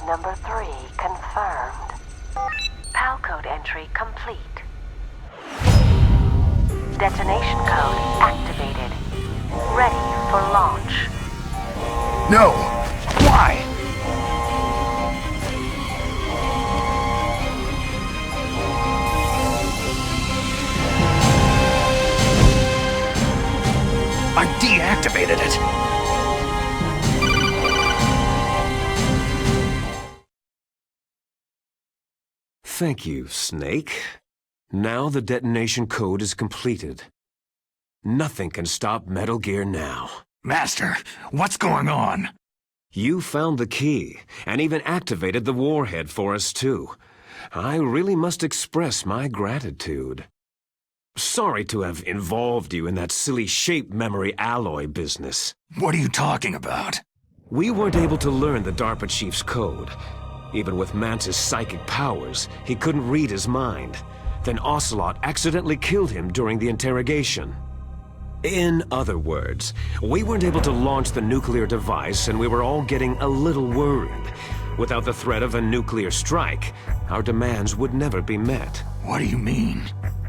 number 3 confirmed. PAL code entry complete. Detonation code activated. Ready for launch. No! Why? I deactivated it! Thank you, Snake. Now the detonation code is completed. Nothing can stop Metal Gear now. Master, what's going on? You found the key, and even activated the warhead for us too. I really must express my gratitude. Sorry to have involved you in that silly shape memory alloy business. What are you talking about? We weren't able to learn the DARPA chief's code. Even with Mance's psychic powers, he couldn't read his mind. Then Ocelot accidentally killed him during the interrogation. In other words, we weren't able to launch the nuclear device, and we were all getting a little worried. Without the threat of a nuclear strike, our demands would never be met. What do you mean?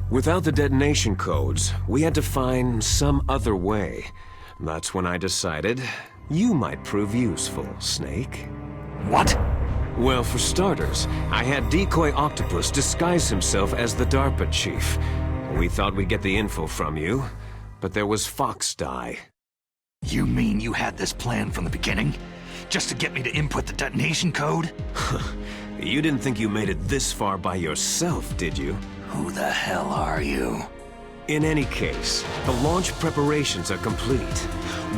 Without the detonation codes, we had to find some other way. That's when I decided you might prove useful, Snake. What? Well, for starters, I had Decoy Octopus disguise himself as the DARPA chief. We thought we'd get the info from you, but there was Foxdie. You mean you had this plan from the beginning? Just to get me to input the detonation code? You didn't think you made it this far by yourself, did you? Who the hell are you? In any case, the launch preparations are complete.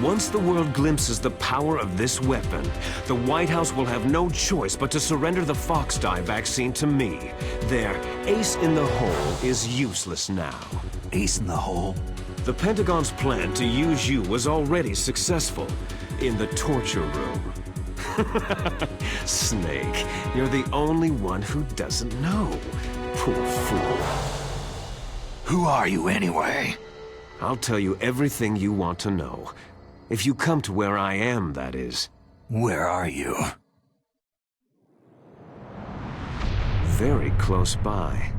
Once the world glimpses the power of this weapon, the White House will have no choice but to surrender the Foxdie vaccine to me. Their ace in the hole is useless now. Ace in the hole? The Pentagon's plan to use you was already successful in the torture room. Snake, you're the only one who doesn't know. Poor fool. Who are you anyway? I'll tell you everything you want to know. If you come to where I am, that is. Where are you? Very close by.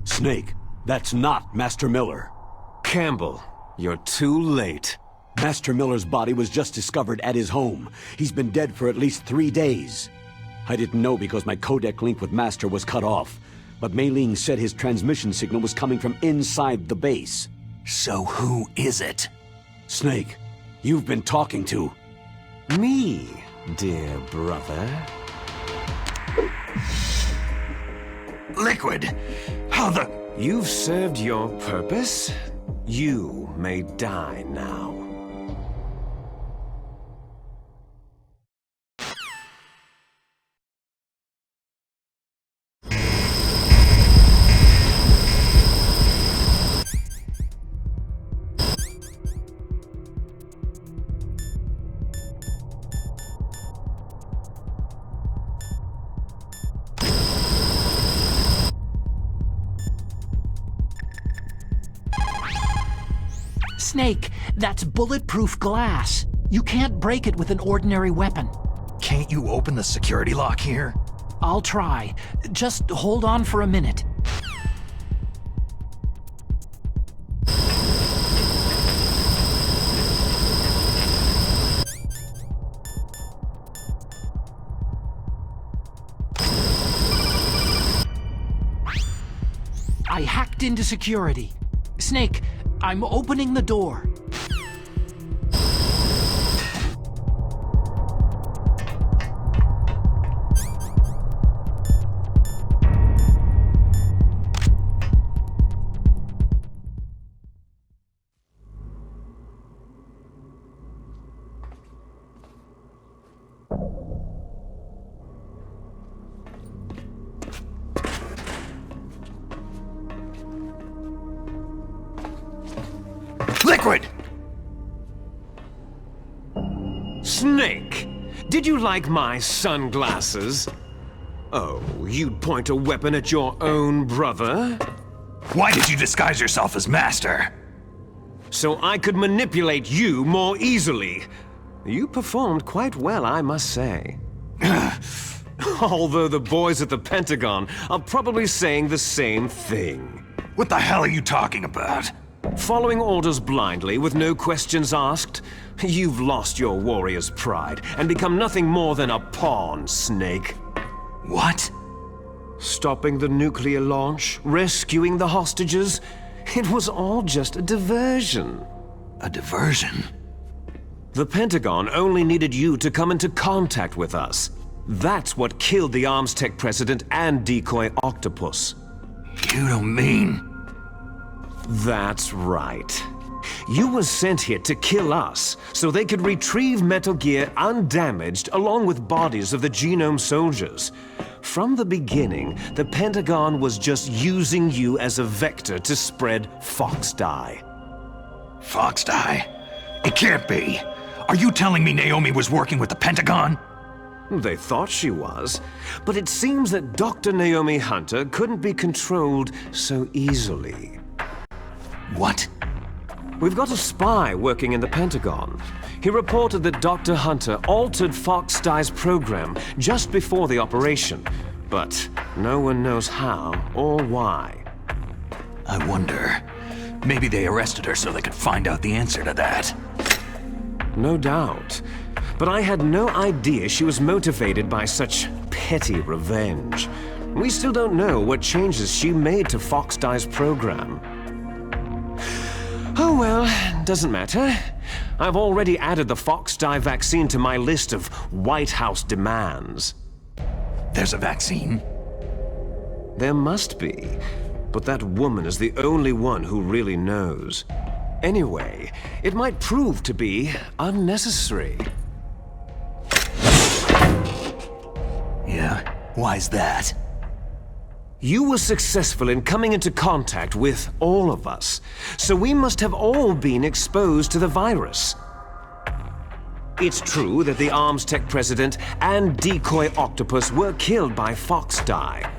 Snake, that's not Master Miller. Campbell, you're too late. Master Miller's body was just discovered at his home. He's been dead for at least 3 days. I didn't know because my codec link with Master was cut off, but Mei Ling said his transmission signal was coming from inside the base. So who is it? Snake, you've been talking to... Me, dear brother. Liquid! How the... You've served your purpose. You may die now. Snake, that's bulletproof glass. You can't break it with an ordinary weapon. Can't you open the security lock here? I'll try. Just hold on for a minute. I hacked into security. Snake, I'm opening the door. Liquid! Snake! Did you like my sunglasses? Oh, you'd point a weapon at your own brother? Why did you disguise yourself as Master? So I could manipulate you more easily. You performed quite well, I must say. Although the boys at the Pentagon are probably saying the same thing. What the hell are you talking about? Following orders blindly with no questions asked, you've lost your warrior's pride and become nothing more than a pawn, Snake. What? Stopping the nuclear launch, rescuing the hostages, it was all just a diversion. A diversion? The Pentagon only needed you to come into contact with us. That's what killed the Arms Tech president and decoy octopus. You don't mean... That's right. You were sent here to kill us, so they could retrieve Metal Gear undamaged along with bodies of the Genome soldiers. From the beginning, the Pentagon was just using you as a vector to spread Fox Dye. Fox Dye? It can't be. Are you telling me Naomi was working with the Pentagon? They thought she was, but it seems that Dr. Naomi Hunter couldn't be controlled so easily. What? We've got a spy working in the Pentagon. He reported that Dr. Hunter altered Fox Dye's program just before the operation, but no one knows how or why. I wonder. Maybe they arrested her so they could find out the answer to that. No doubt. But I had no idea she was motivated by such petty revenge. We still don't know what changes she made to Fox Dye's program. Oh well, doesn't matter. I've already added the Fox Dye vaccine to my list of White House demands. There's a vaccine? There must be, but that woman is the only one who really knows. Anyway, it might prove to be unnecessary. Yeah? Why's that? You were successful in coming into contact with all of us, so we must have all been exposed to the virus. It's true that the Arms Tech president and decoy octopus were killed by Fox Dye.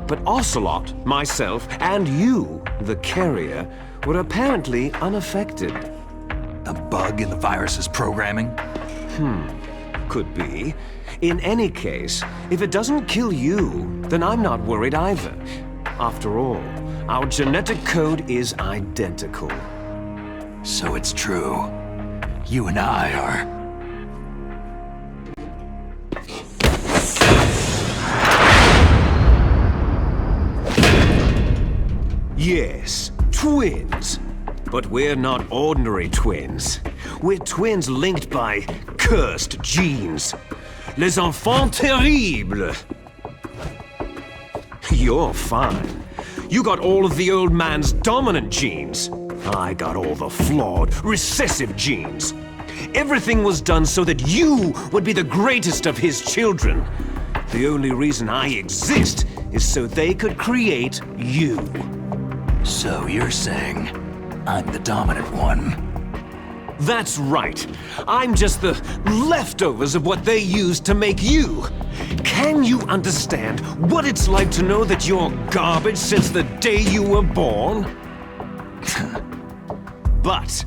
But Ocelot, myself, and you, the carrier, were apparently unaffected. A bug in the virus's programming? Could be. In any case, if it doesn't kill you, then I'm not worried either. After all, our genetic code is identical. So it's true. You and I are... Yes, twins. But we're not ordinary twins. We're twins linked by cursed genes. Les enfants terribles. You're fine. You got all of the old man's dominant genes. I got all the flawed, recessive genes. Everything was done so that you would be the greatest of his children. The only reason I exist is so they could create you. So you're saying I'm the dominant one? That's right. I'm just the leftovers of what they used to make you. Can you understand what it's like to know that you're garbage since the day you were born? But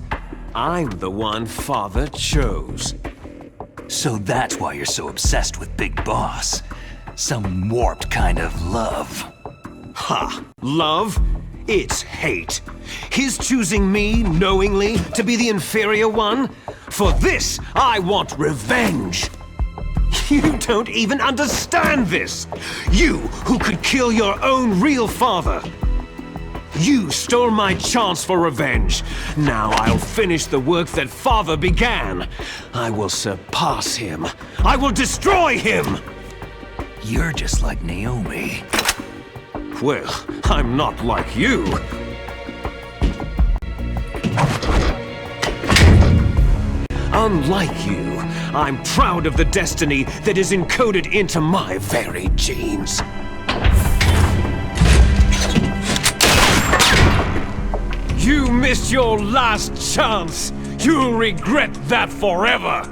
I'm the one Father chose. So that's why you're so obsessed with Big Boss. Some warped kind of love. Ha! Love? It's hate. His choosing me, knowingly, to be the inferior one? For this, I want revenge. You don't even understand this. You, who could kill your own real father. You stole my chance for revenge. Now I'll finish the work that Father began. I will surpass him. I will destroy him. You're just like Naomi. Well, I'm not like you. Unlike you, I'm proud of the destiny that is encoded into my very genes. You missed your last chance. You'll regret that forever.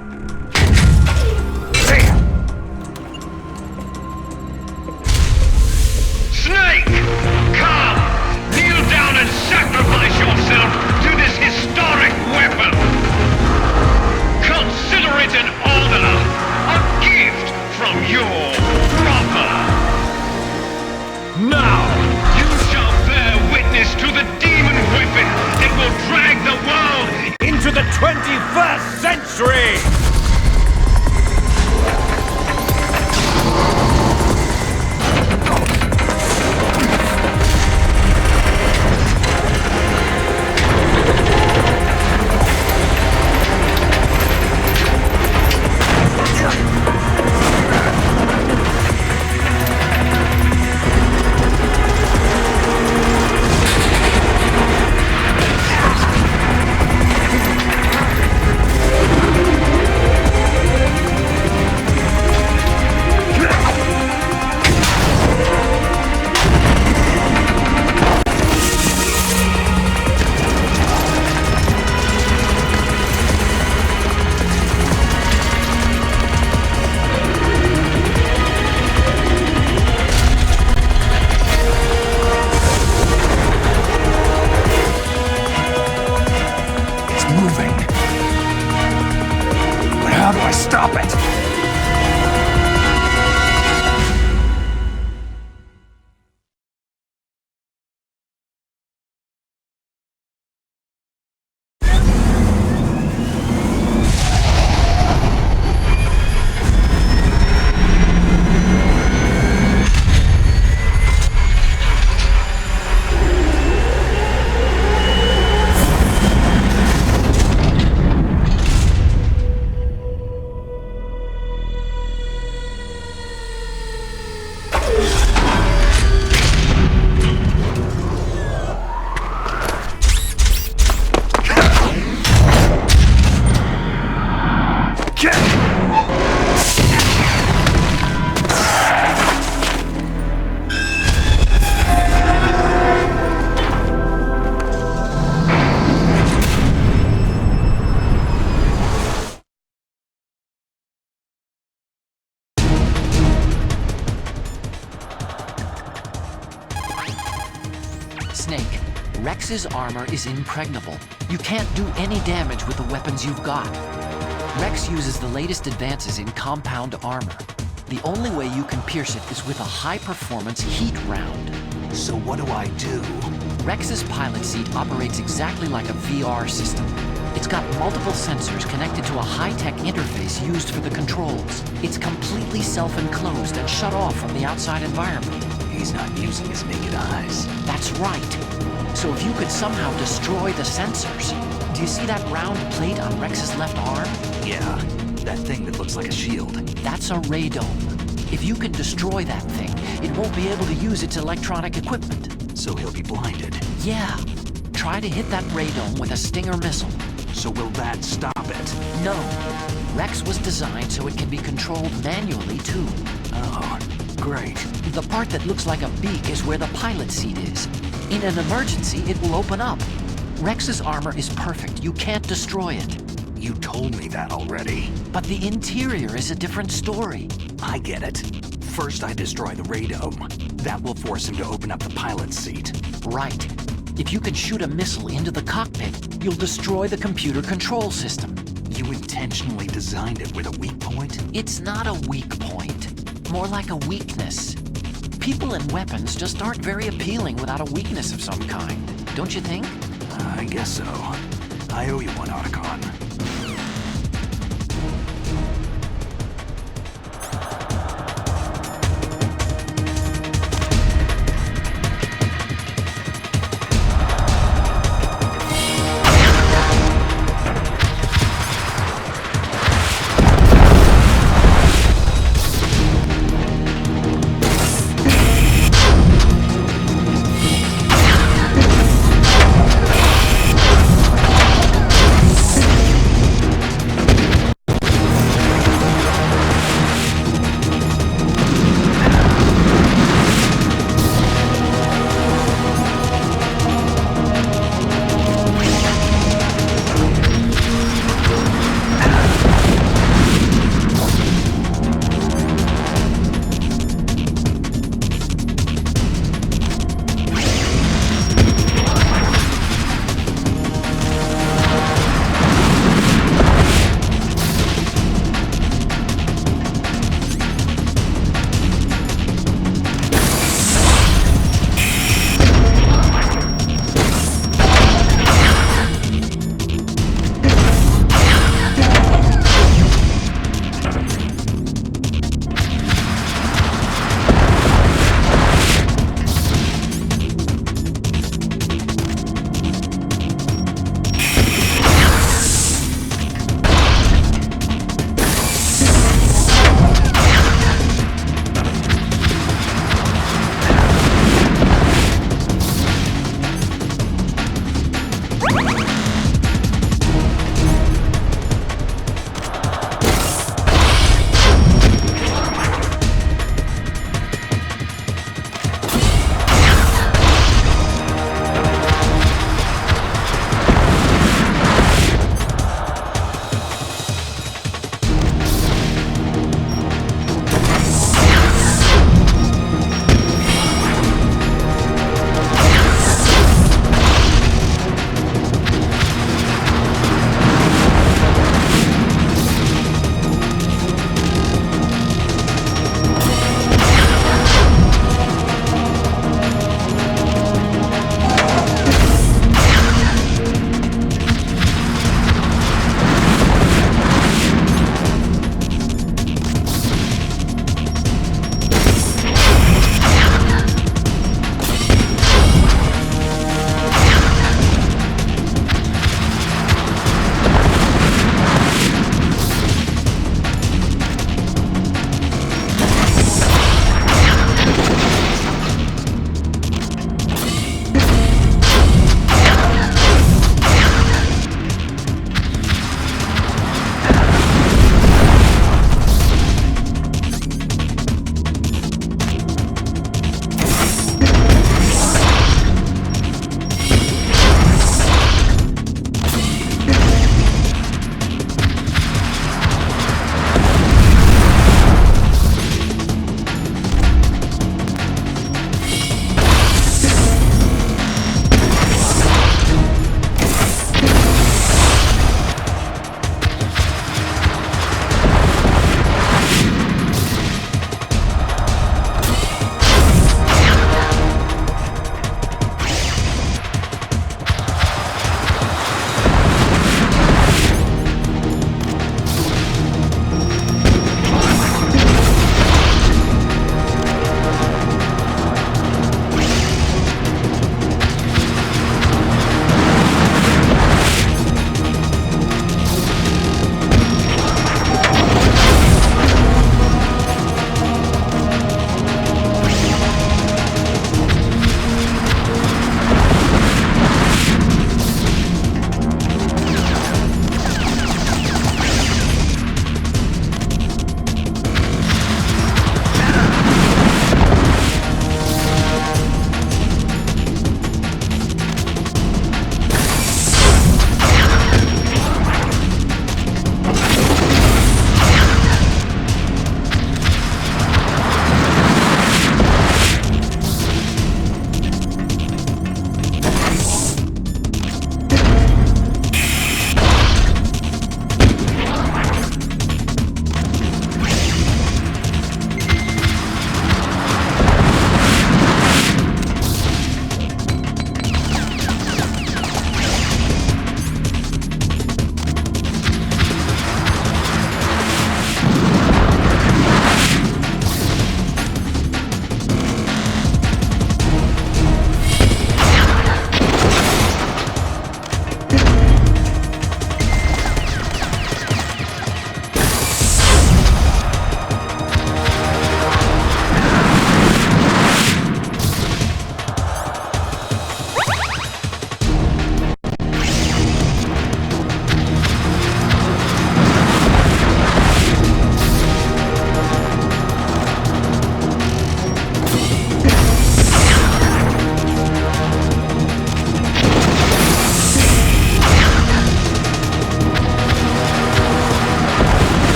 Snake! Come! Kneel down and sacrifice yourself to this historic weapon! Come! 3! Snake, Rex's armor is impregnable. You can't do any damage with the weapons you've got. Rex uses the latest advances in compound armor. The only way you can pierce it is with a high-performance heat round. So what do I do? Rex's pilot seat operates exactly like a VR system. It's got multiple sensors connected to a high-tech interface used for the controls. It's completely self-enclosed and shut off from the outside environment. He's not using his naked eyes. That's right. So if you could somehow destroy the sensors... Do you see that round plate on Rex's left arm? Yeah, that thing that looks like a shield. That's a radome. If you can destroy that thing, it won't be able to use its electronic equipment. So he'll be blinded. Yeah. Try to hit that radome with a Stinger missile. So will that stop it? No. Rex was designed so it can be controlled manually, too. Oh, great. The part that looks like a beak is where the pilot seat is. In an emergency, it will open up. Rex's armor is perfect. You can't destroy it. You told me that already. But the interior is a different story. I get it. First I destroy the radome. That will force him to open up the pilot seat. Right. If you can shoot a missile into the cockpit, you'll destroy the computer control system. You intentionally designed it with a weak point? It's not a weak point. More like a weakness. People and weapons just aren't very appealing without a weakness of some kind. Don't you think? I guess so. I owe you one, Otacon.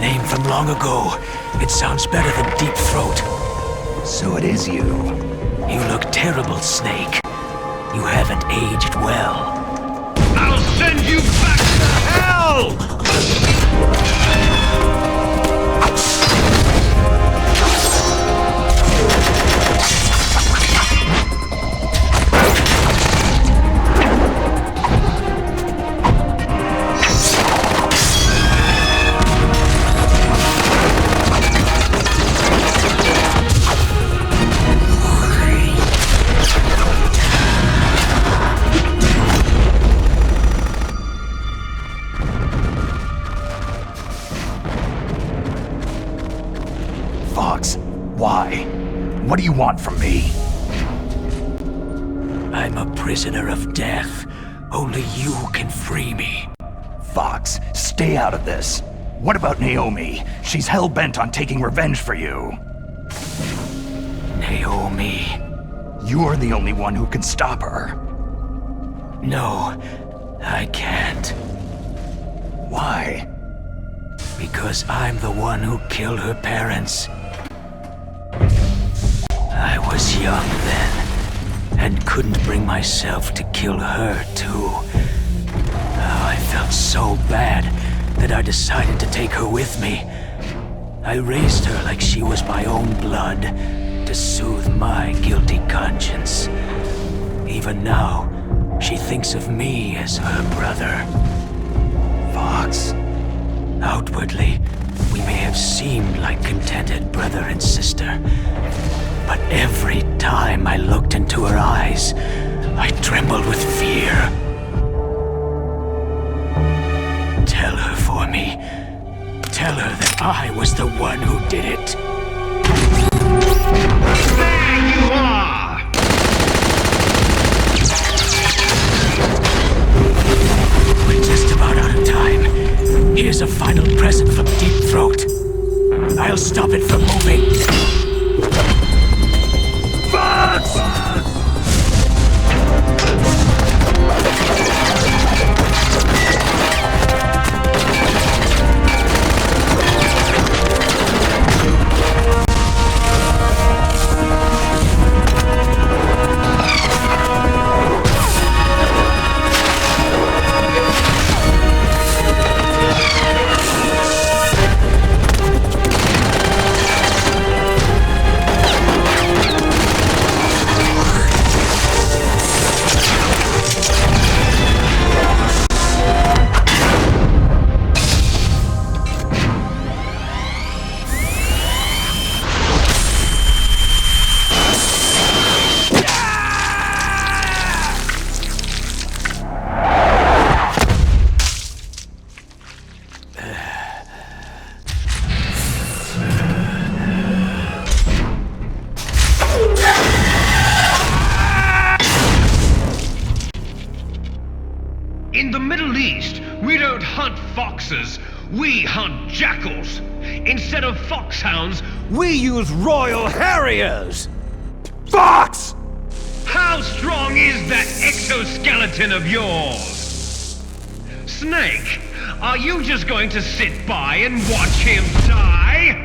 name from long ago. It sounds better than Deep Throat. So it is you. You look terrible, Snake. You haven't aged well. I'll send you back to hell! Fox, why? What do you want from me? I'm a prisoner of death. Only you can free me. Fox, stay out of this. What about Naomi? She's hell-bent on taking revenge for you. Naomi. You're the only one who can stop her. No, I can't. Why? Because I'm the one who killed her parents. I was young then, and couldn't bring myself to kill her too. Oh, I felt so bad that I decided to take her with me. I raised her like she was my own blood, to soothe my guilty conscience. Even now, she thinks of me as her brother. Fox. Outwardly, we may have seemed like contented brother and sister, but every time I looked into her eyes, I trembled with fear. Tell her for me. Tell her that I was the one who did it. There you are! We're just about out of time. Here's a final present from Deep Throat. I'll stop it from moving. Fox! In the Middle East, we don't hunt foxes, we hunt jackals. Instead of foxhounds, We use Royal Harriers! Fox! how strong is that exoskeleton of yours? Snake, are you just going to sit by and watch him die?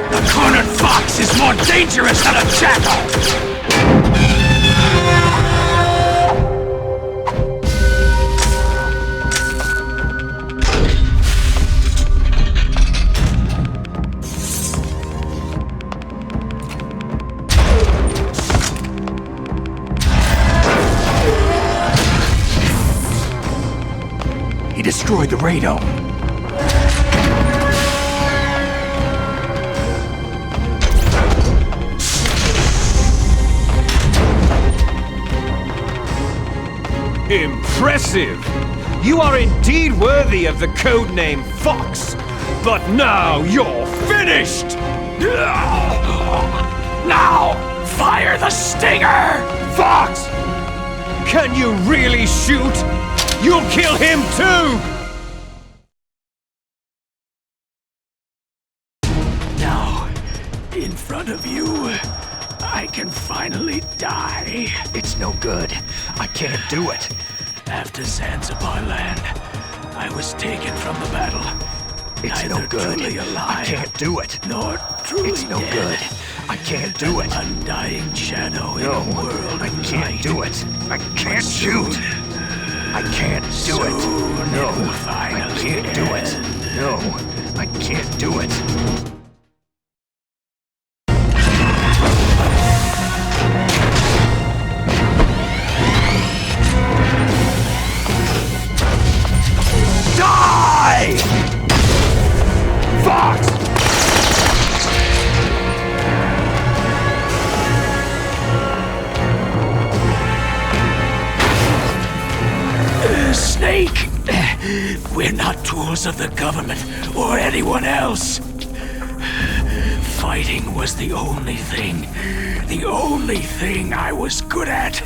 A cornered fox is more dangerous than a jackal! He destroyed the radome. Impressive! You are indeed worthy of the codename Fox! But now you're finished! Now, fire the stinger! Fox! Can you really shoot? You'll kill him too! Now, In front of you, I can finally die. It's no good. I can't do it. After Zanzibar land, I was taken from the battle. It's Neither no good. truly alive, I can't do it. nor truly It's no dead. good. I can't do it. Undying shadow in No, a world I of can't light. do it. I can't shoot. I can't do it. Soon No, it will I finally can't do it. end. No, I can't do it. Die! Fox! Snake! We're not tools of the government or anyone else. Fighting was the only thing I was good at.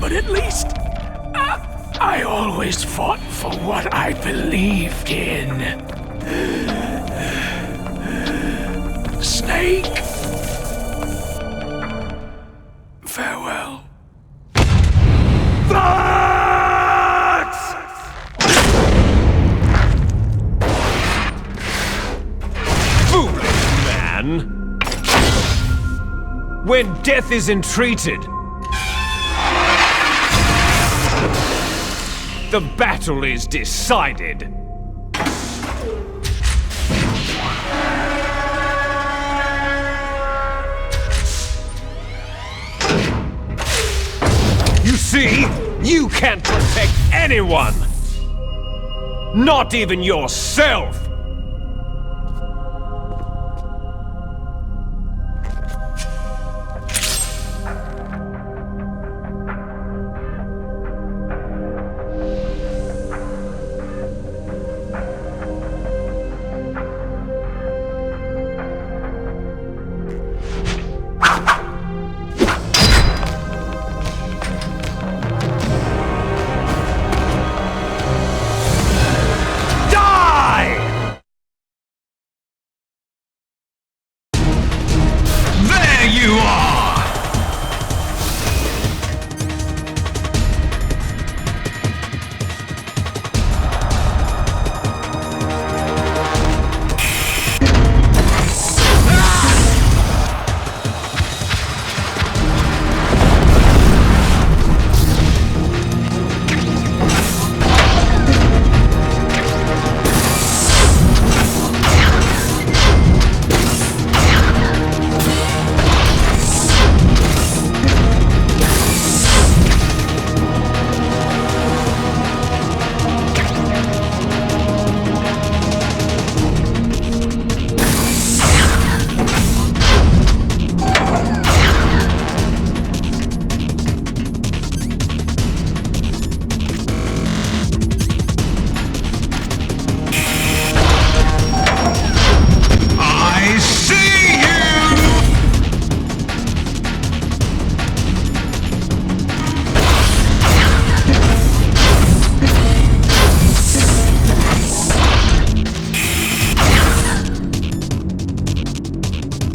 But at least, I always fought for what I believed in. Snake! Farewell. Foolish man! When death is entreated, the battle is decided. You see, you can't protect anyone! Not even yourself! There you are! I see you!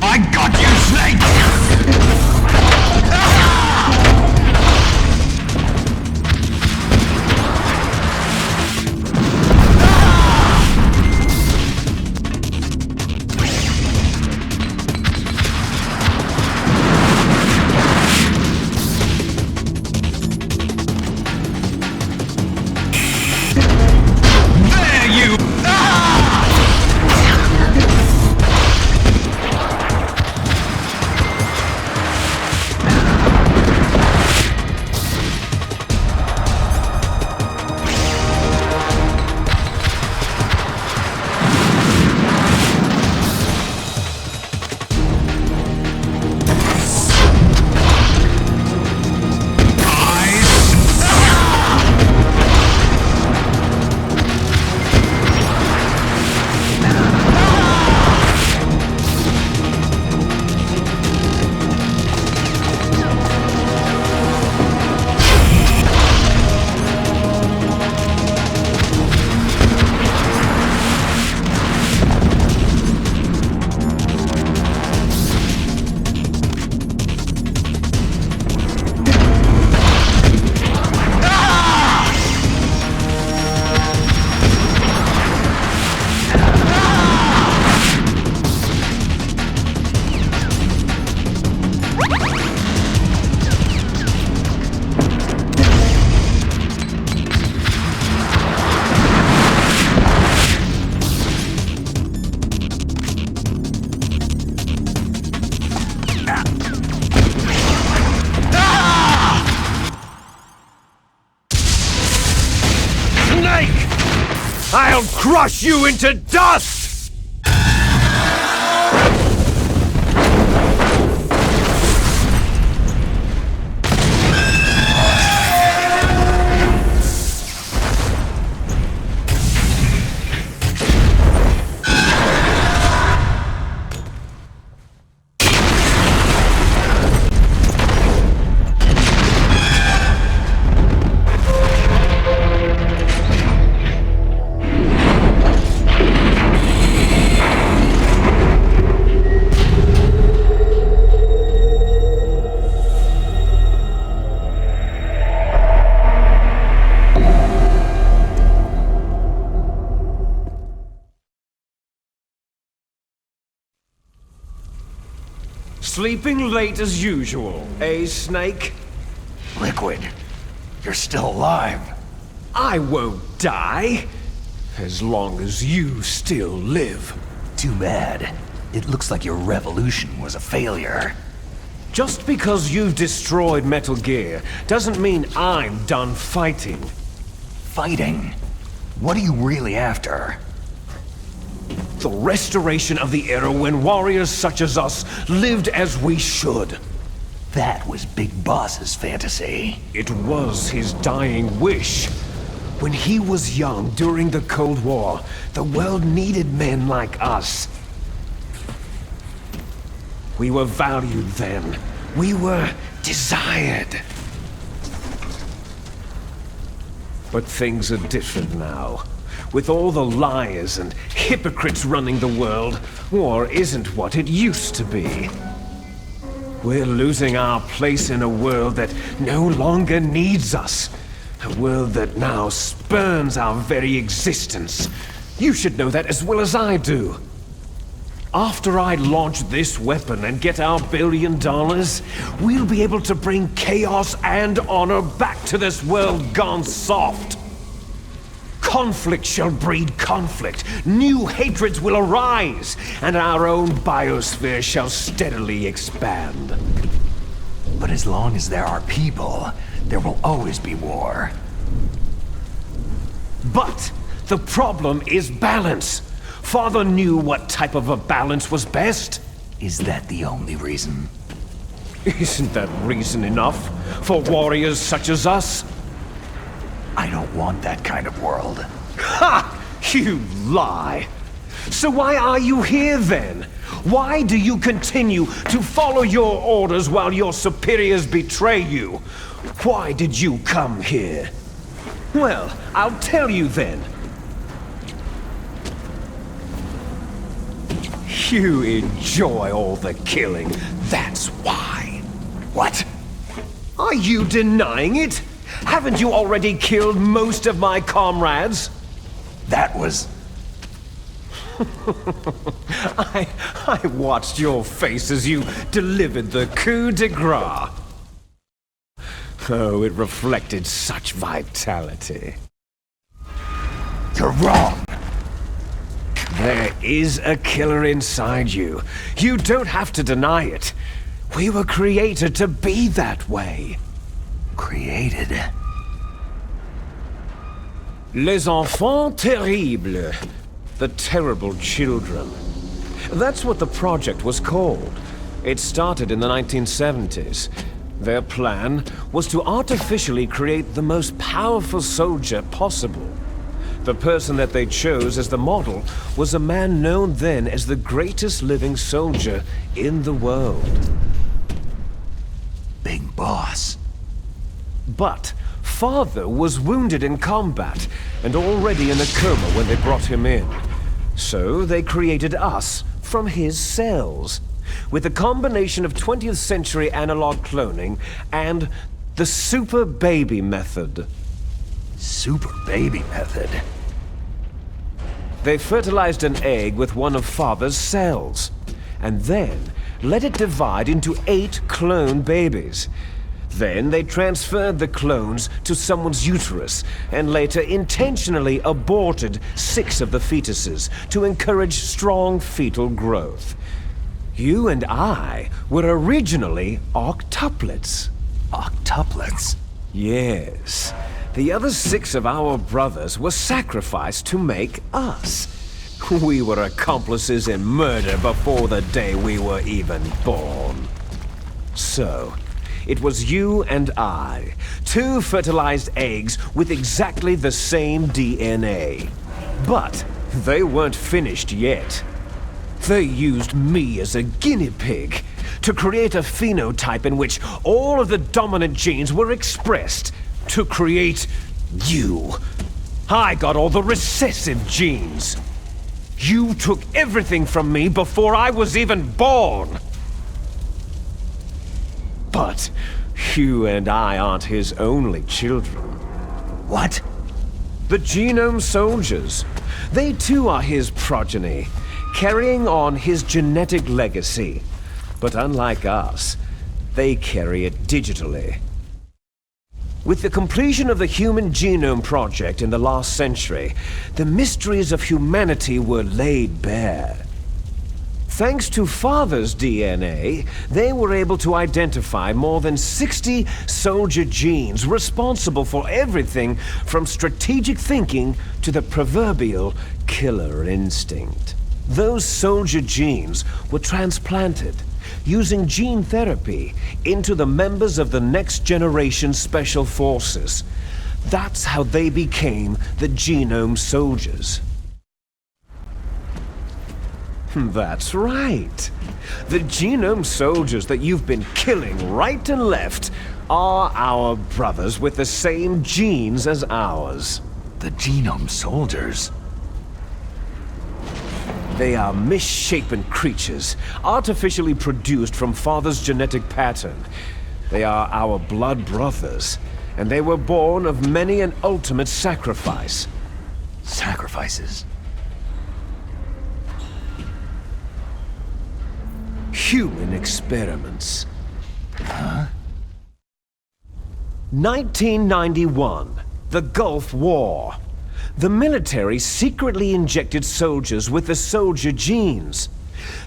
I got you, Snake! There you are! crush you into dust! Sleeping late as usual, eh, Snake? Liquid, you're still alive. I won't die, as long as you still live. Too bad. It looks like your revolution was a failure. Just because you've destroyed Metal Gear doesn't mean I'm done fighting. Fighting? What are you really after? The restoration of the era when warriors such as us lived as we should. That was Big Boss's fantasy. It was his dying wish. When he was young during the Cold War, the world needed men like us. We were valued then. We were desired. But things are different now. With all the liars and hypocrites running the world, war isn't what it used to be. We're losing our place in a world that no longer needs us. A world that now spurns our very existence. You should know that as well as I do. After I launch this weapon and get our $1 billion, we'll be able to bring chaos and honor back to this world gone soft. Conflict shall breed conflict, new hatreds will arise, and our own biosphere shall steadily expand. But as long as there are people, there will always be war. But the problem is balance. Father knew what type of a balance was best. Is that the only reason? Isn't that reason enough for warriors such as us? I don't want that kind of world. Ha! You lie! So why are you here then? Why do you continue to follow your orders while your superiors betray you? Why did you come here? Well, I'll tell you then. You enjoy all the killing, that's why. What? Are you denying it? Haven't you already killed most of my comrades? That was... I watched your face as you delivered the coup de grace. Oh, it reflected such vitality. You're wrong. There is a killer inside you. You don't have to deny it. We were created to be that way. Created? Les enfants terribles. The terrible children. That's what the project was called. It started in the 1970s. Their plan was to artificially create the most powerful soldier possible. The person that they chose as the model was a man known then as the greatest living soldier in the world. Big Boss. But Father was wounded in combat and already in a coma when they brought him in. So they created us from his cells, with a combination of 20th century analog cloning and the super baby method. Super baby method? They fertilized an egg with one of Father's cells, and then let it divide into 8 clone babies. Then they transferred the clones to someone's uterus, and later intentionally aborted 6 of the fetuses to encourage strong fetal growth. You and I were originally octuplets. Octuplets? Yes. The other 6 of our brothers were sacrificed to make us. We were accomplices in murder before the day we were even born. So, it was you and I, 2 fertilized eggs with exactly the same DNA. But they weren't finished yet. They used me as a guinea pig to create a phenotype in which all of the dominant genes were expressed to create you. I got all the recessive genes. You took everything from me before I was even born. But you and I aren't his only children. What? The Genome Soldiers. They too are his progeny, carrying on his genetic legacy. But unlike us, they carry it digitally. With the completion of the Human Genome Project in the last century, the mysteries of humanity were laid bare. Thanks to Father's DNA, they were able to identify more than 60 soldier genes responsible for everything from strategic thinking to the proverbial killer instinct. Those soldier genes were transplanted, using gene therapy, into the members of the next generation Special Forces. That's how they became the Genome Soldiers. That's right. The Genome Soldiers that you've been killing right and left are our brothers with the same genes as ours. The Genome Soldiers? They are misshapen creatures, artificially produced from Father's genetic pattern. They are our blood brothers, and they were born of many an ultimate sacrifice. Sacrifices? Human experiments. Huh? 1991, the Gulf War. The military secretly injected soldiers with the soldier genes.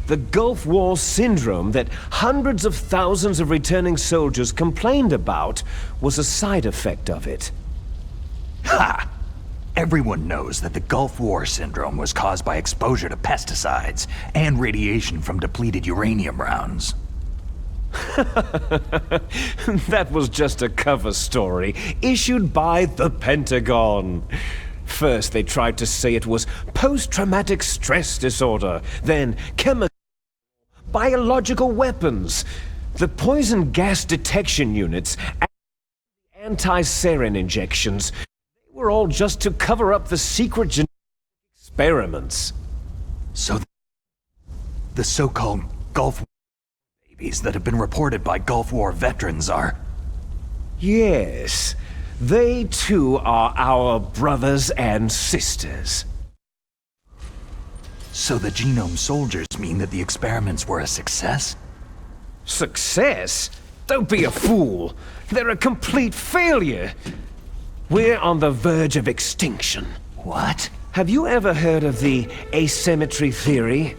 The Gulf War syndrome that hundreds of thousands of returning soldiers complained about was a side effect of it. Ha! Everyone knows that the Gulf War syndrome was caused by exposure to pesticides and radiation from depleted uranium rounds. That was just a cover story issued by the Pentagon. First, they tried to say it was post-traumatic stress disorder, then chemical, biological weapons. The poison gas detection units and anti-sarin injections, they were all just to cover up the secret genetic experiments. So the so-called Gulf War babies that have been reported by Gulf War veterans are... Yes. They too are our brothers and sisters. So the Genome Soldiers mean that the experiments were a success? Success? Don't be a fool. They're a complete failure. We're on the verge of extinction. What? Have you ever heard of the asymmetry theory?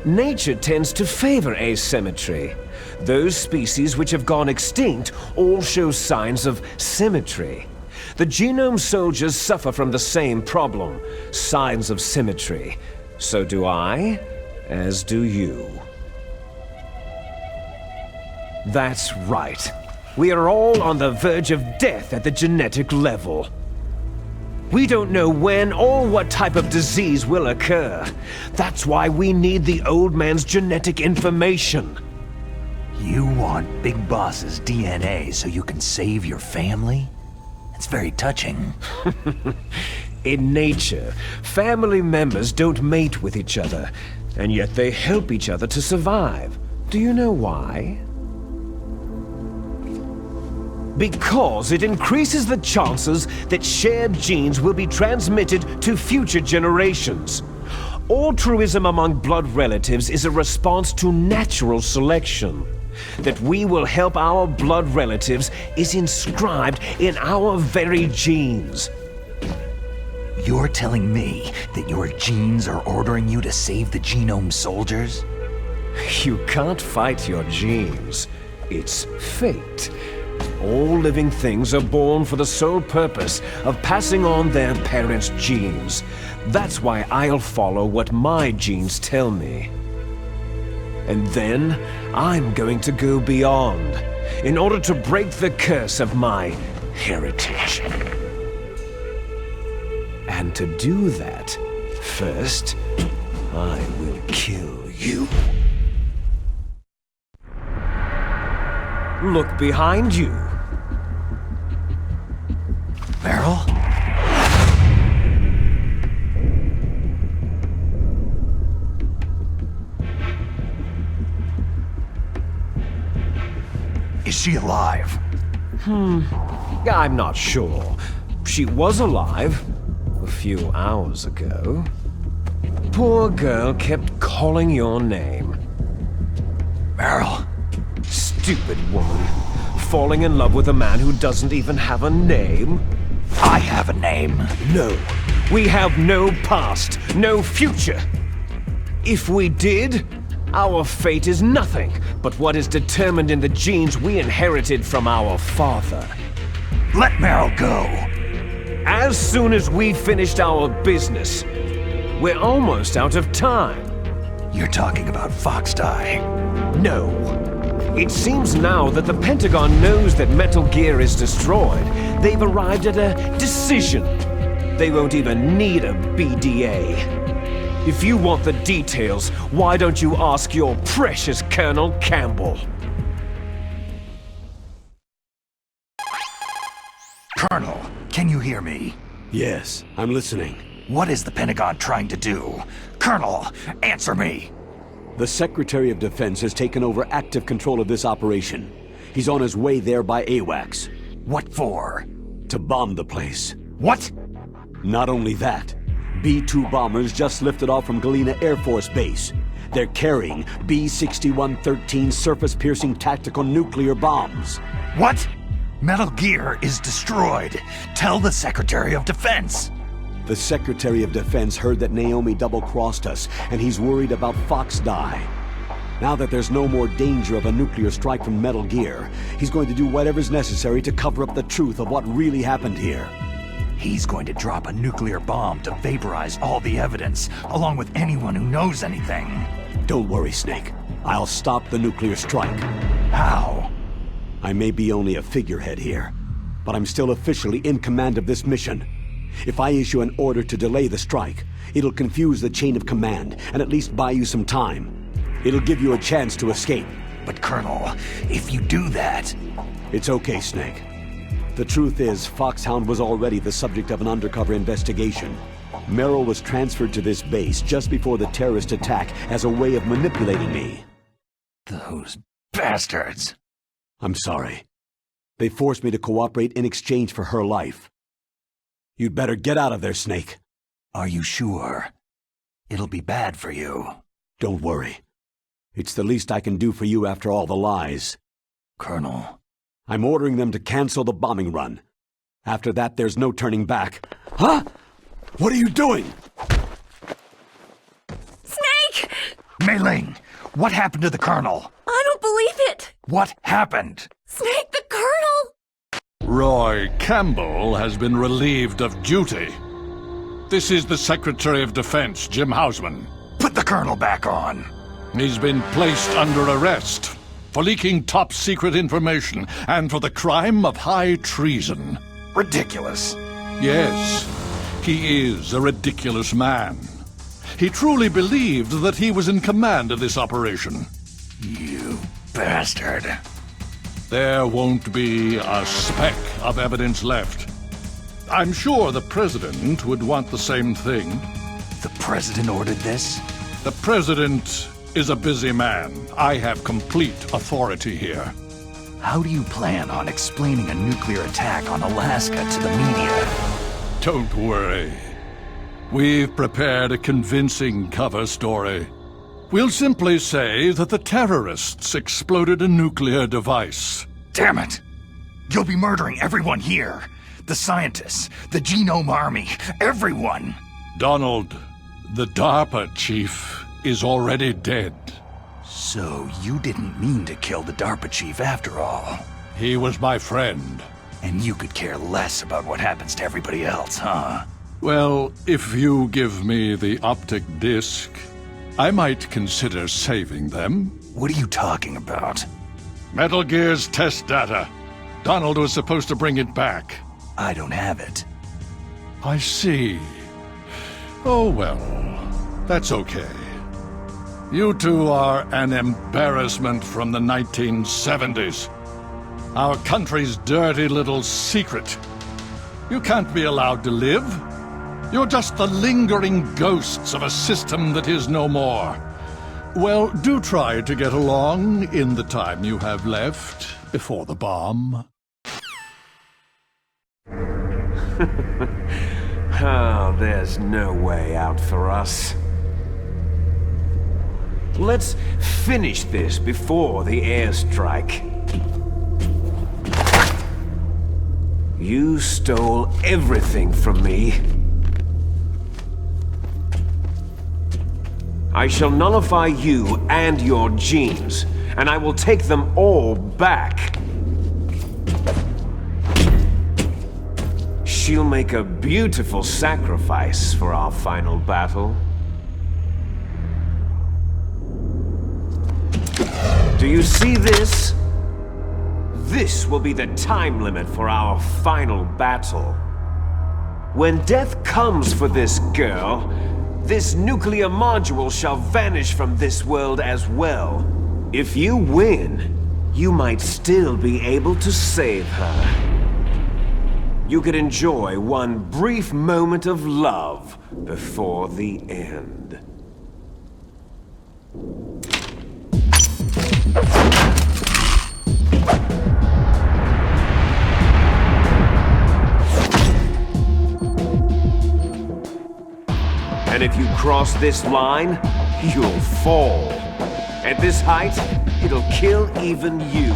Nature tends to favor asymmetry. Those species which have gone extinct all show signs of symmetry. The Genome Soldiers suffer from the same problem, signs of symmetry. So do I, as do you. That's right. We are all on the verge of death at the genetic level. We don't know when or what type of disease will occur. That's why we need the old man's genetic information. You want Big Boss's DNA so you can save your family? It's very touching. In nature, family members don't mate with each other, and yet they help each other to survive. Do you know why? Because it increases the chances that shared genes will be transmitted to future generations. Altruism among blood relatives is a response to natural selection. That we will help our blood relatives is inscribed in our very genes. You're telling me that your genes are ordering you to save the Genome Soldiers? You can't fight your genes. It's fate. All living things are born for the sole purpose of passing on their parents' genes. That's why I'll follow what my genes tell me. And then, I'm going to go beyond, in order to break the curse of my heritage. And to do that, first, I will kill you. Look behind you. Meryl? Is she alive? I'm not sure. She was alive a few hours ago. Poor girl kept calling your name. Meryl? Stupid woman. Falling in love with a man who doesn't even have a name? I have a name. No. We have no past, no future. If we did, our fate is nothing but what is determined in the genes we inherited from our father. Let Meryl go. As soon as we finished our business, we're almost out of time. You're talking about Fox Die. No. It seems now that the Pentagon knows that Metal Gear is destroyed. They've arrived at a decision. They won't even need a BDA. If you want the details, why don't you ask your precious Colonel Campbell? Colonel, can you hear me? Yes, I'm listening. What is the Pentagon trying to do? Colonel, answer me! The Secretary of Defense has taken over active control of this operation. He's on his way there by AWACS. What for? To bomb the place. What? Not only that, B-2 bombers just lifted off from Galena Air Force Base. They're carrying B-6113 surface-piercing tactical nuclear bombs. What? Metal Gear is destroyed. Tell the Secretary of Defense. The Secretary of Defense heard that Naomi double-crossed us, and he's worried about Fox Die. Now that there's no more danger of a nuclear strike from Metal Gear, he's going to do whatever's necessary to cover up the truth of what really happened here. He's going to drop a nuclear bomb to vaporize all the evidence, along with anyone who knows anything. Don't worry, Snake. I'll stop the nuclear strike. How? I may be only a figurehead here, but I'm still officially in command of this mission. If I issue an order to delay the strike, it'll confuse the chain of command and at least buy you some time. It'll give you a chance to escape. But Colonel, if you do that... It's okay, Snake. The truth is, Foxhound was already the subject of an undercover investigation. Meryl was transferred to this base just before the terrorist attack as a way of manipulating me. Those bastards! I'm sorry. They forced me to cooperate in exchange for her life. You'd better get out of there, Snake. Are you sure? It'll be bad for you. Don't worry. It's the least I can do for you after all the lies. Colonel... I'm ordering them to cancel the bombing run. After that, there's no turning back. Huh? What are you doing? Snake! Mei Ling, what happened to the Colonel? I don't believe it! What happened? Snake, the Colonel! Roy Campbell has been relieved of duty. This is the Secretary of Defense, Jim Hausman. Put the Colonel back on. He's been placed under arrest for leaking top-secret information and for the crime of high treason. Ridiculous. Yes, he is a ridiculous man. He truly believed that he was in command of this operation. You bastard. There won't be a speck of evidence left. I'm sure the President would want the same thing. The President ordered this? The President is a busy man. I have complete authority here. How do you plan on explaining a nuclear attack on Alaska to the media? Don't worry. We've prepared a convincing cover story. We'll simply say that the terrorists exploded a nuclear device. Damn it! You'll be murdering everyone here. The scientists, the Genome Army, everyone. Donald, the DARPA chief, is already dead. So you didn't mean to kill the DARPA chief after all? He was my friend. And you could care less about what happens to everybody else, huh? Well, if you give me the optic disc, I might consider saving them. What are you talking about? Metal Gear's test data. Donald was supposed to bring it back. I don't have it. I see. Oh well, that's okay. You two are an embarrassment from the 1970s. Our country's dirty little secret. You can't be allowed to live. You're just the lingering ghosts of a system that is no more. Well, do try to get along in the time you have left before the bomb. Oh, there's no way out for us. Let's finish this before the airstrike. You stole everything from me. I shall nullify you and your genes, and I will take them all back. She'll make a beautiful sacrifice for our final battle. Do you see this? This will be the time limit for our final battle. When death comes for this girl, this nuclear module shall vanish from this world as well. If you win, you might still be able to save her. You could enjoy one brief moment of love before the end. And if you cross this line, you'll fall. At this height, it'll kill even you.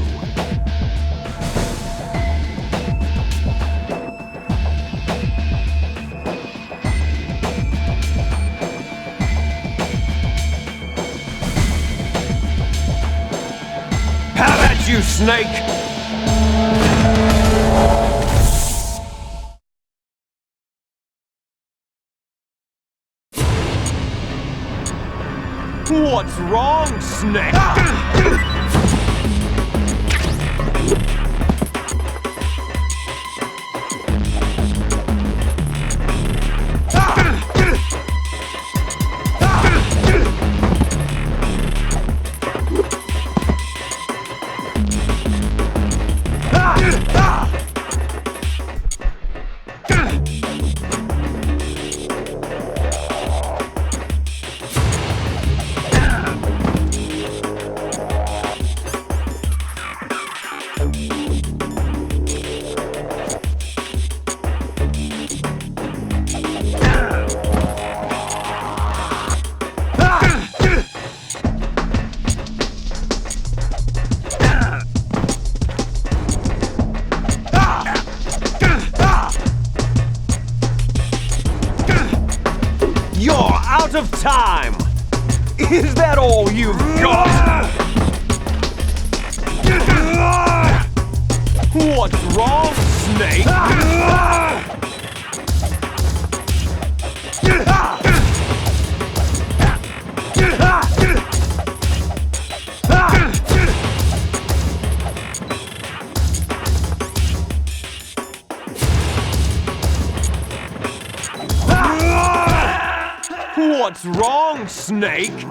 How about you, Snake? What's wrong, Snake? You're out of time! Is that all you've got? What's wrong, Snake? What's wrong, Snake? Snake!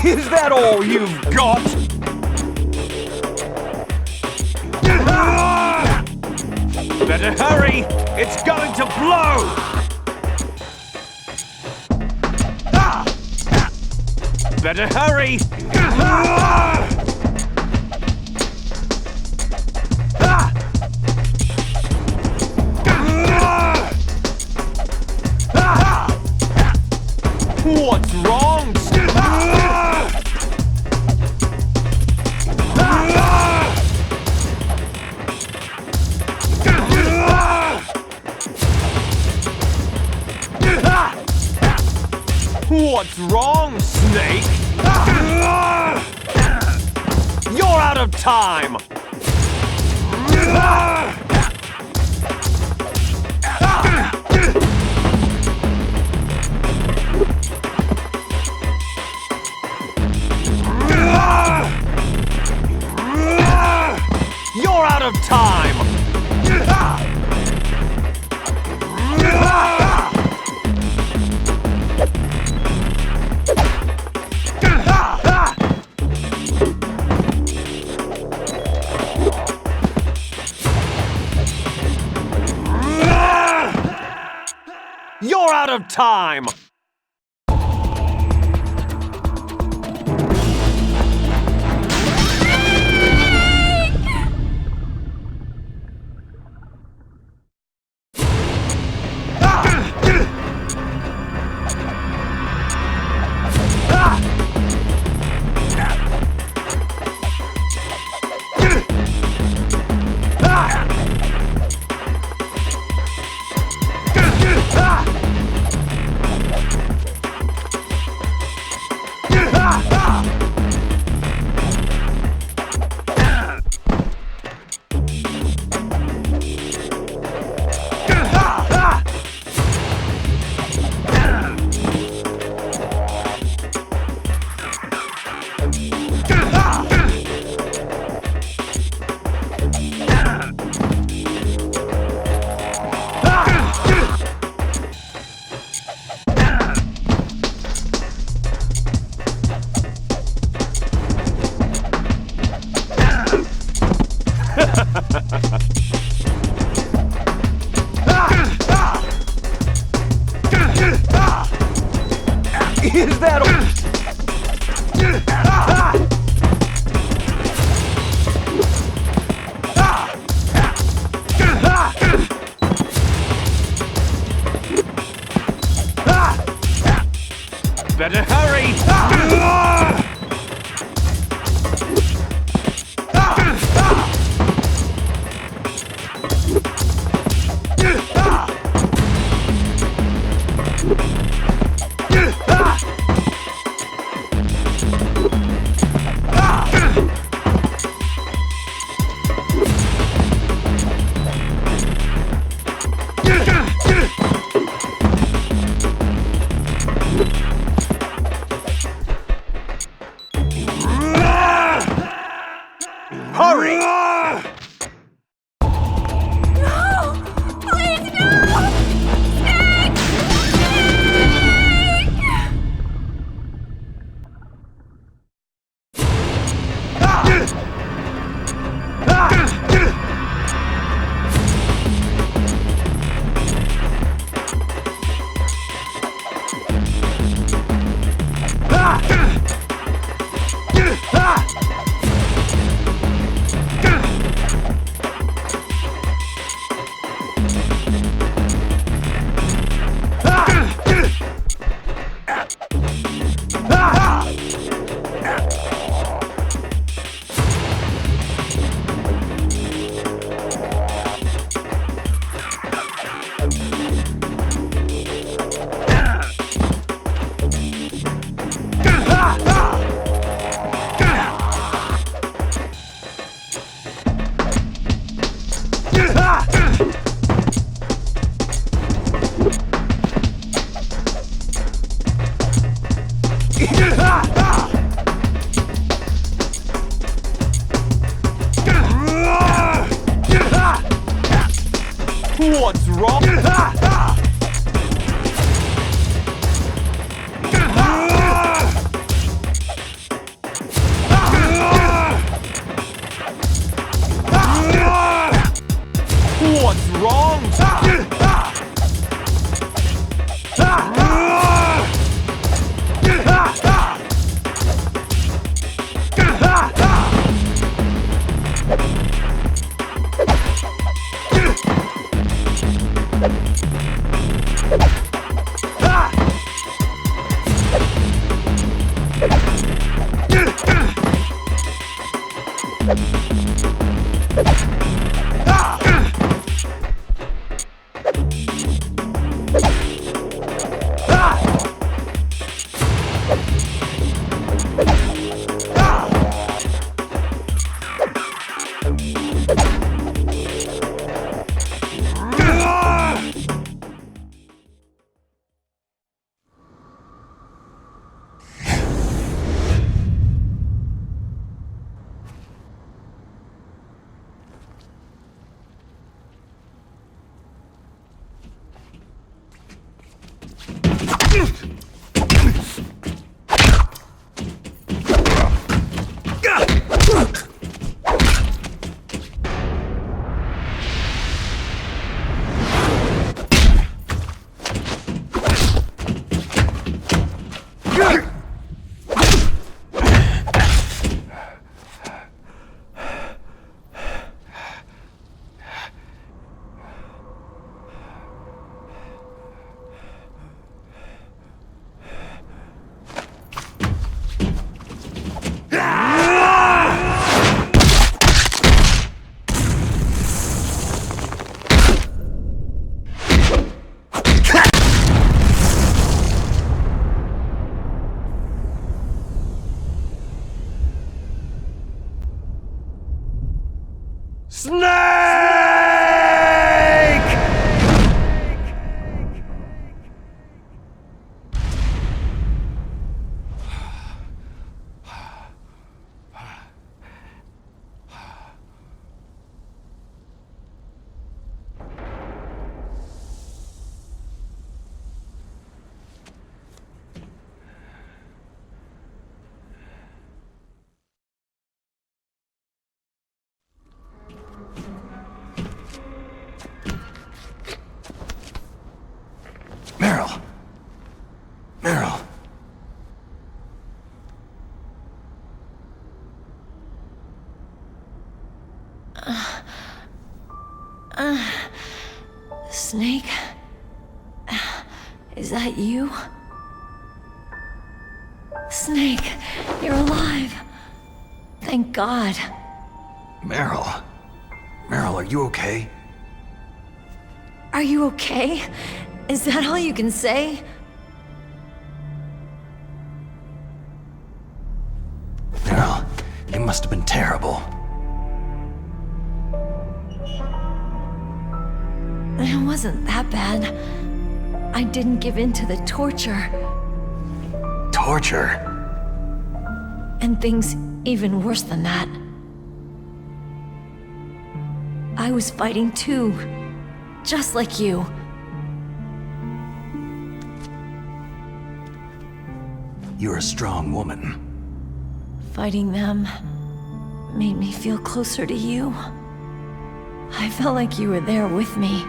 Is that all you've got? Better hurry! It's going to blow! Better hurry! What's wrong? What's wrong, Snake? You're out of time! You're out of time! You're out of time! Is that all? Better hurry! Hurry! No! Please, no! Snake! What's wrong? What's wrong? Meryl. Meryl. Snake? Is that you? Snake, you're alive. Thank God. Meryl. Meryl, are you okay? Are you okay? Is that all you can say? Meryl, it must have been terrible. It wasn't that bad. I didn't give in to the torture. Torture? And things even worse than that. I was fighting too. Just like you. You're a strong woman. Fighting them made me feel closer to you. I felt like you were there with me.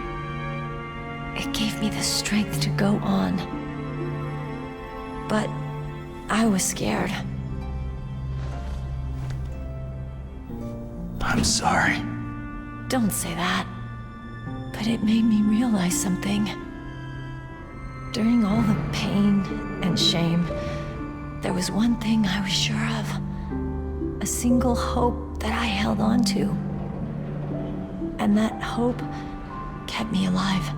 It gave me the strength to go on. But I was scared. I'm sorry. Don't say that. But it made me realize something. During all the pain and shame, there was one thing I was sure of. A single hope that I held on to. And that hope kept me alive.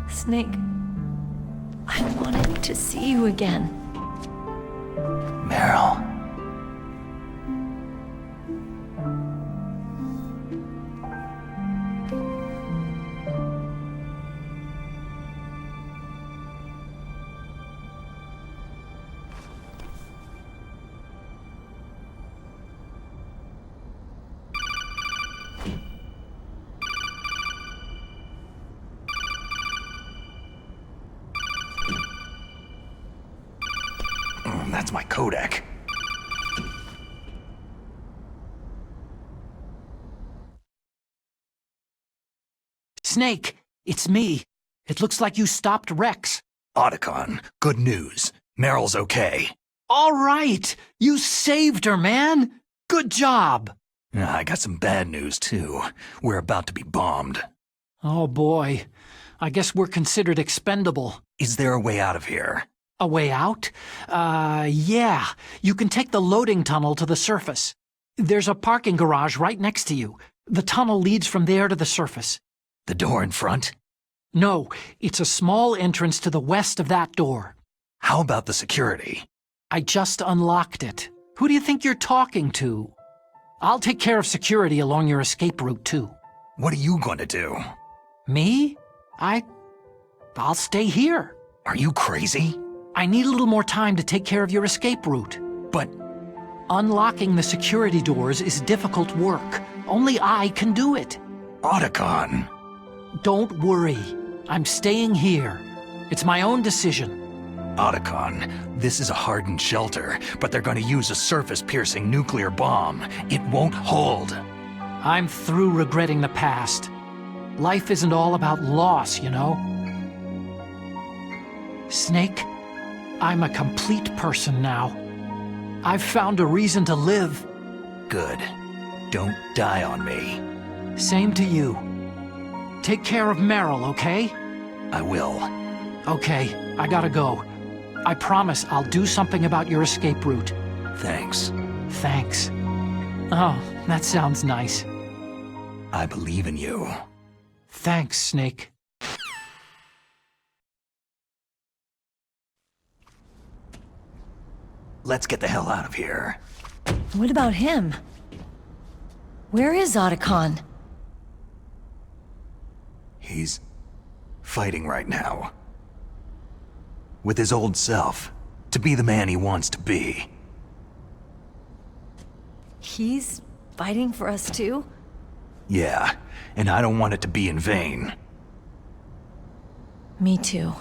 Snake, I wanted to see you again. Meryl. That's my codec. Snake, it's me. It looks like you stopped Rex. Otacon, good news. Meryl's okay. All right! You saved her, man! Good job! I got some bad news, too. We're about to be bombed. Oh boy. I guess we're considered expendable. Is there a way out of here? A way out? Yeah. You can take the loading tunnel to the surface. There's a parking garage right next to you. The tunnel leads from there to the surface. The door in front? No, it's a small entrance to the west of that door. How about the security? I just unlocked it. Who do you think you're talking to? I'll take care of security along your escape route, too. What are you going to do? Me? I'll stay here. Are you crazy? I need a little more time to take care of your escape route. But unlocking the security doors is difficult work. Only I can do it. Otacon. Don't worry. I'm staying here. It's my own decision. Otacon, this is a hardened shelter, but they're going to use a surface-piercing nuclear bomb. It won't hold. I'm through regretting the past. Life isn't all about loss, you know? Snake, I'm a complete person now. I've found a reason to live. Good. Don't die on me. Same to you. Take care of Meryl, okay? I will. Okay, I gotta go. I promise I'll do something about your escape route. Thanks. Thanks. Oh, that sounds nice. I believe in you. Thanks, Snake. Let's get the hell out of here. What about him? Where is Otacon? He's fighting right now. With his old self. To be the man he wants to be. He's fighting for us too? Yeah, and I don't want it to be in vain. Me too.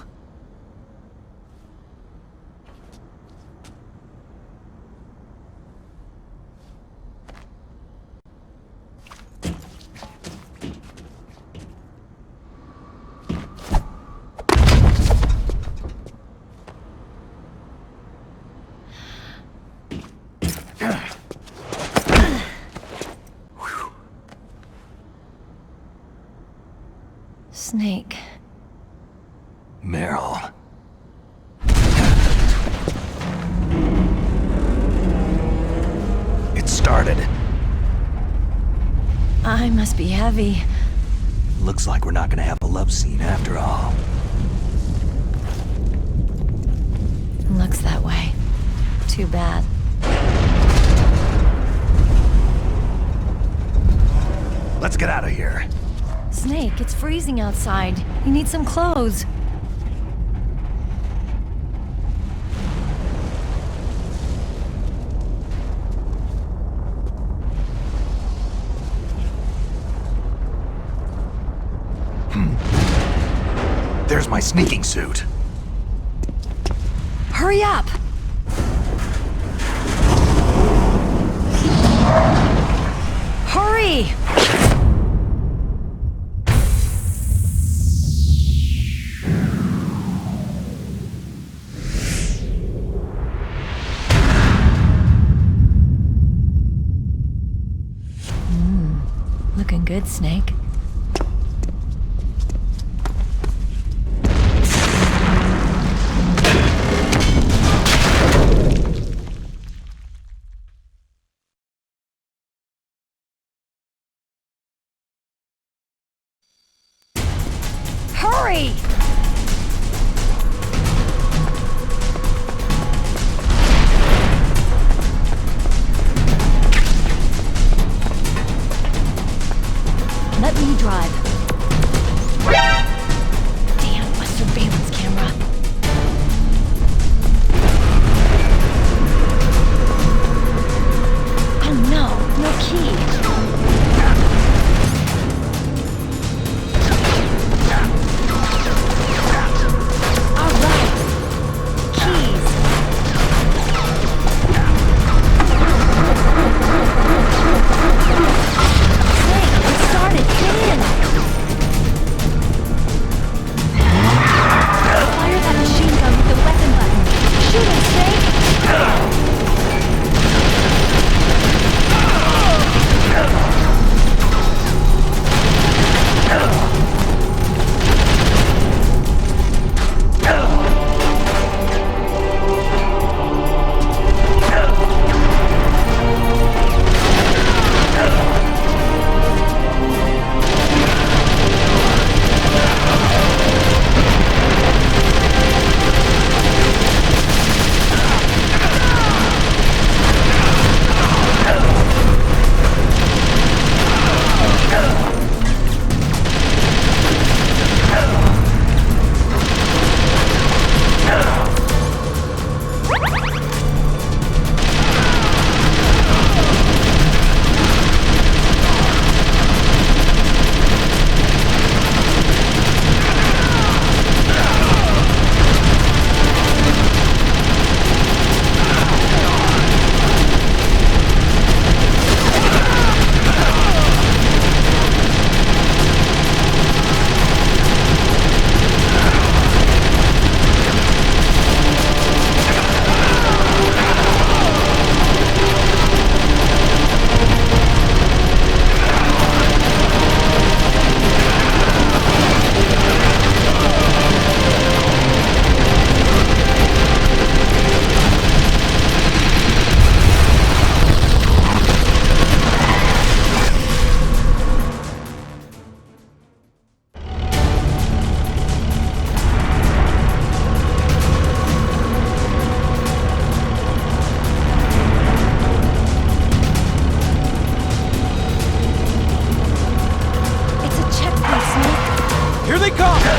Snake. Meryl. It started. I must be heavy. Looks like we're not gonna have a love scene after all. Looks that way. Too bad. Let's get out of here. Snake, it's freezing outside. You need some clothes. There's my sneaking suit. Hurry up! Hurry! Looking good, Snake. Hurry! Let me drive. Damn, a surveillance camera. Oh no, no key. Here they come! I'll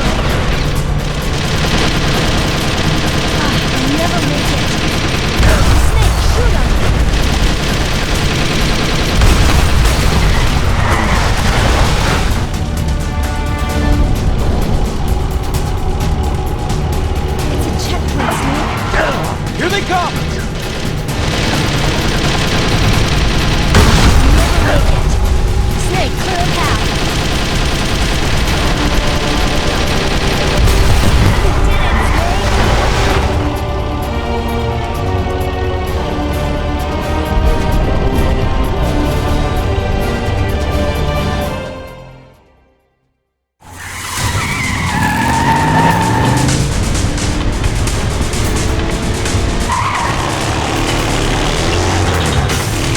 never make it. Snake, shoot 'em! It's a checkpoint, Snake. Here they come! Never make it. Snake, clear a path.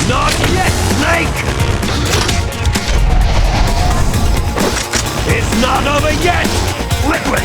Not yet, Snake! It's not over yet! Liquid!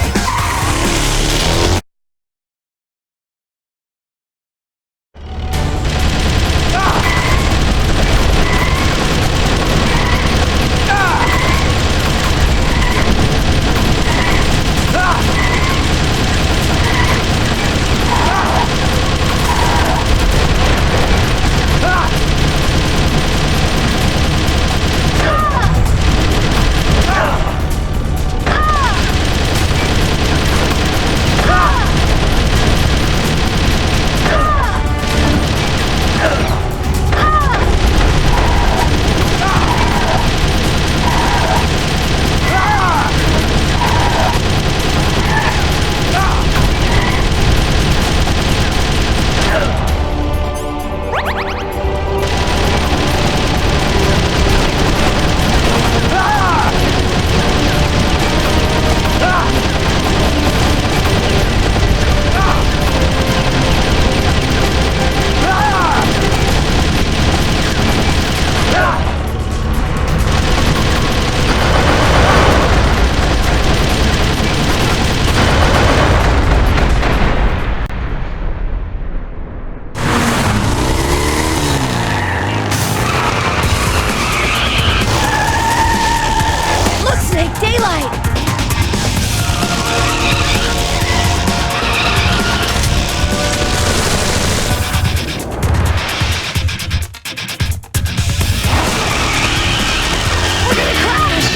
Look, Snake, daylight! We're gonna crash!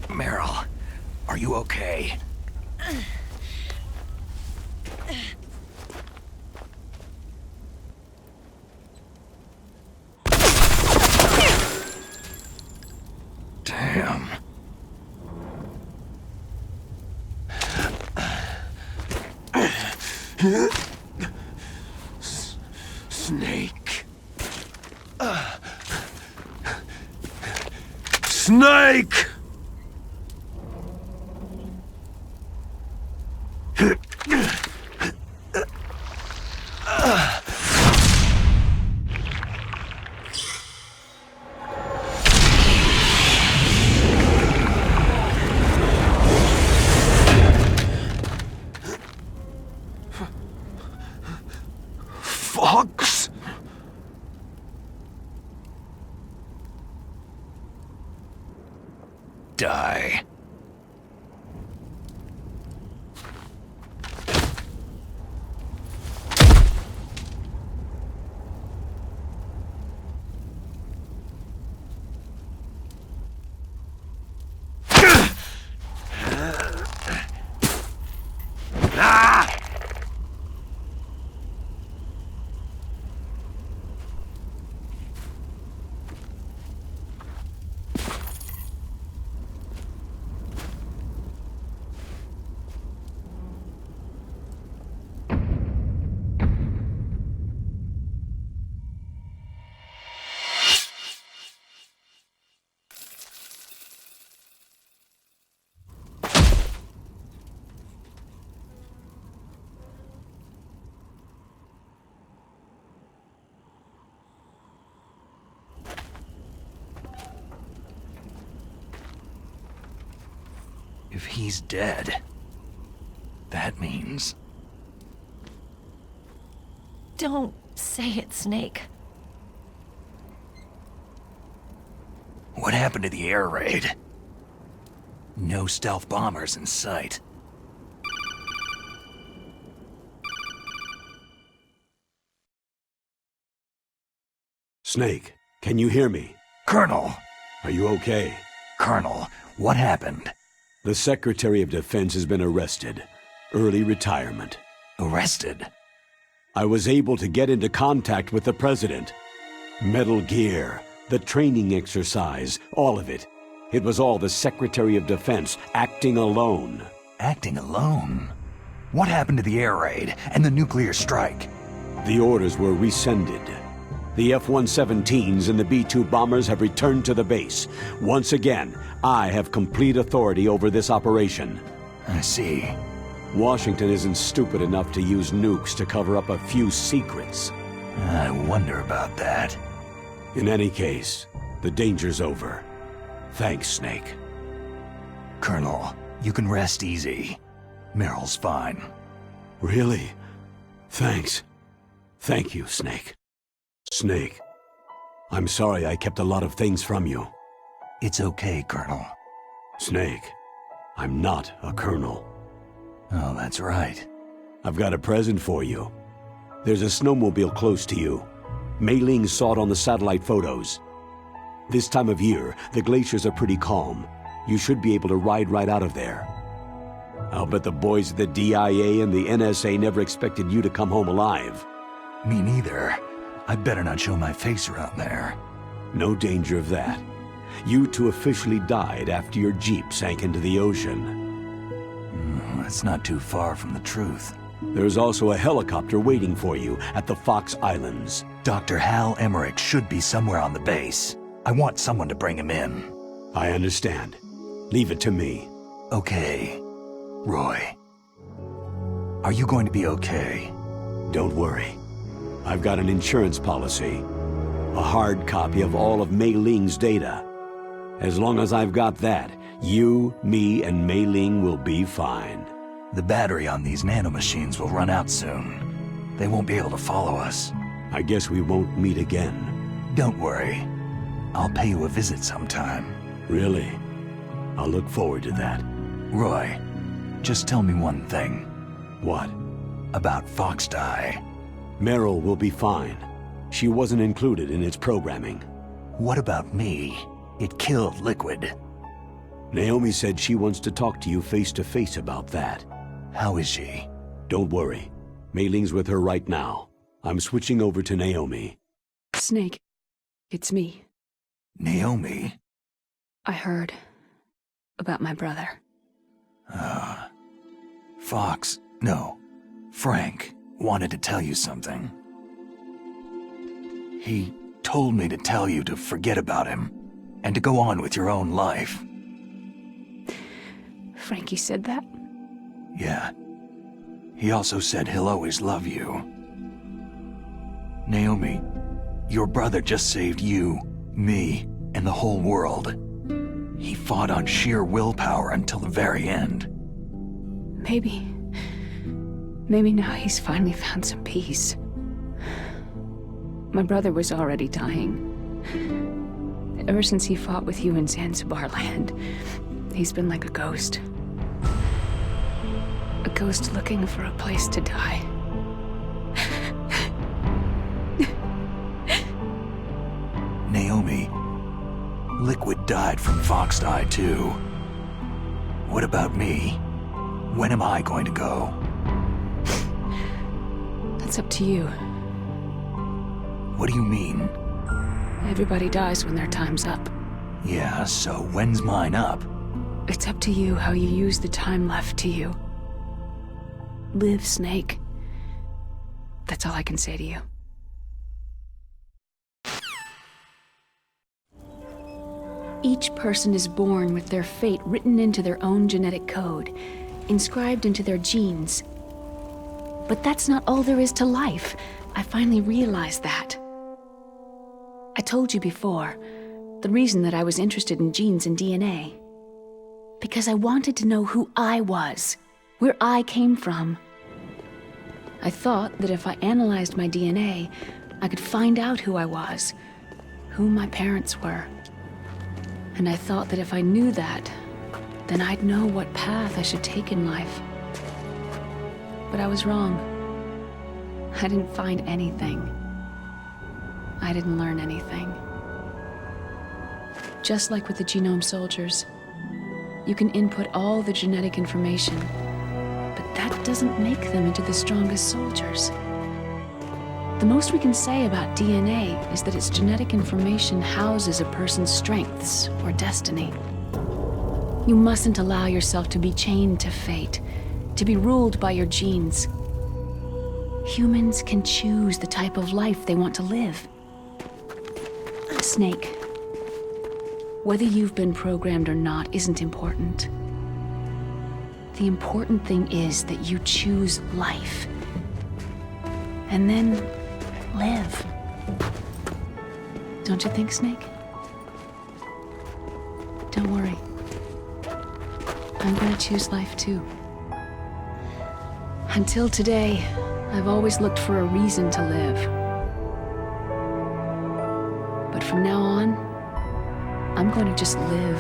Meryl, are you okay? Damn. Snake. Snake! Fox? Die. If he's dead, that means... Don't say it, Snake. What happened to the air raid? No stealth bombers in sight. Snake, can you hear me? Colonel! Are you okay? Colonel, what happened? The Secretary of Defense has been arrested. Early retirement. Arrested? I was able to get into contact with the President. Metal Gear, the training exercise, all of it. It was all the Secretary of Defense acting alone. Acting alone? What happened to the air raid and the nuclear strike? The orders were rescinded. The F-117s and the B-2 bombers have returned to the base. Once again, I have complete authority over this operation. I see. Washington isn't stupid enough to use nukes to cover up a few secrets. I wonder about that. In any case, the danger's over. Thanks, Snake. Colonel, you can rest easy. Meryl's fine. Really? Thanks. Thank you, Snake. Snake, I'm sorry I kept a lot of things from you. It's okay, Colonel. Snake, I'm not a colonel. Oh, that's right. I've got a present for you. There's a snowmobile close to you. Mei Ling saw it on the satellite photos. This time of year, the glaciers are pretty calm. You should be able to ride right out of there. I'll bet the boys at the DIA and the NSA never expected you to come home alive. Me neither. I'd better not show my face around there. No danger of that. You two officially died after your Jeep sank into the ocean. That's not too far from the truth. There's also a helicopter waiting for you at the Fox Islands. Dr. Hal Emmerich should be somewhere on the base. I want someone to bring him in. I understand. Leave it to me. Okay. Roy. Are you going to be okay? Don't worry. I've got an insurance policy. A hard copy of all of Mei Ling's data. As long as I've got that, you, me, and Mei Ling will be fine. The battery on these nanomachines will run out soon. They won't be able to follow us. I guess we won't meet again. Don't worry. I'll pay you a visit sometime. Really? I'll look forward to that. Roy, just tell me one thing. What? About Foxdie. Meryl will be fine. She wasn't included in its programming. What about me? It killed Liquid. Naomi said she wants to talk to you face to face about that. How is she? Don't worry. Mei Ling's with her right now. I'm switching over to Naomi. Snake, it's me. Naomi? I heard about my brother. Frank wanted to tell you something. He told me to tell you to forget about him and to go on with your own life. Frankie said that? Yeah. He also said he'll always love you. Naomi, your brother just saved you, me, and the whole world. He fought on sheer willpower until the very end. Maybe now he's finally found some peace. My brother was already dying. Ever since he fought with you in Zanzibar land, he's been like a ghost. A ghost looking for a place to die. Naomi, Liquid died from Foxdie too. What about me? When am I going to go? That's up to you. What do you mean? Everybody dies when their time's up. Yeah, so when's mine up? It's up to you how you use the time left to you. Live, Snake. That's all I can say to you. Each person is born with their fate written into their own genetic code, inscribed into their genes. But that's not all there is to life. I finally realized that. I told you before, the reason that I was interested in genes and DNA. Because I wanted to know who I was, where I came from. I thought that if I analyzed my DNA, I could find out who I was, who my parents were. And I thought that if I knew that, then I'd know what path I should take in life. But I was wrong. I didn't find anything. I didn't learn anything. Just like with the genome soldiers, you can input all the genetic information, but that doesn't make them into the strongest soldiers. The most we can say about DNA is that its genetic information houses a person's strengths or destiny. You mustn't allow yourself to be chained to fate, to be ruled by your genes. Humans can choose the type of life they want to live. Snake, whether you've been programmed or not isn't important. The important thing is that you choose life. And then live. Don't you think, Snake? Don't worry. I'm gonna choose life too. Until today, I've always looked for a reason to live. But from now on, I'm going to just live.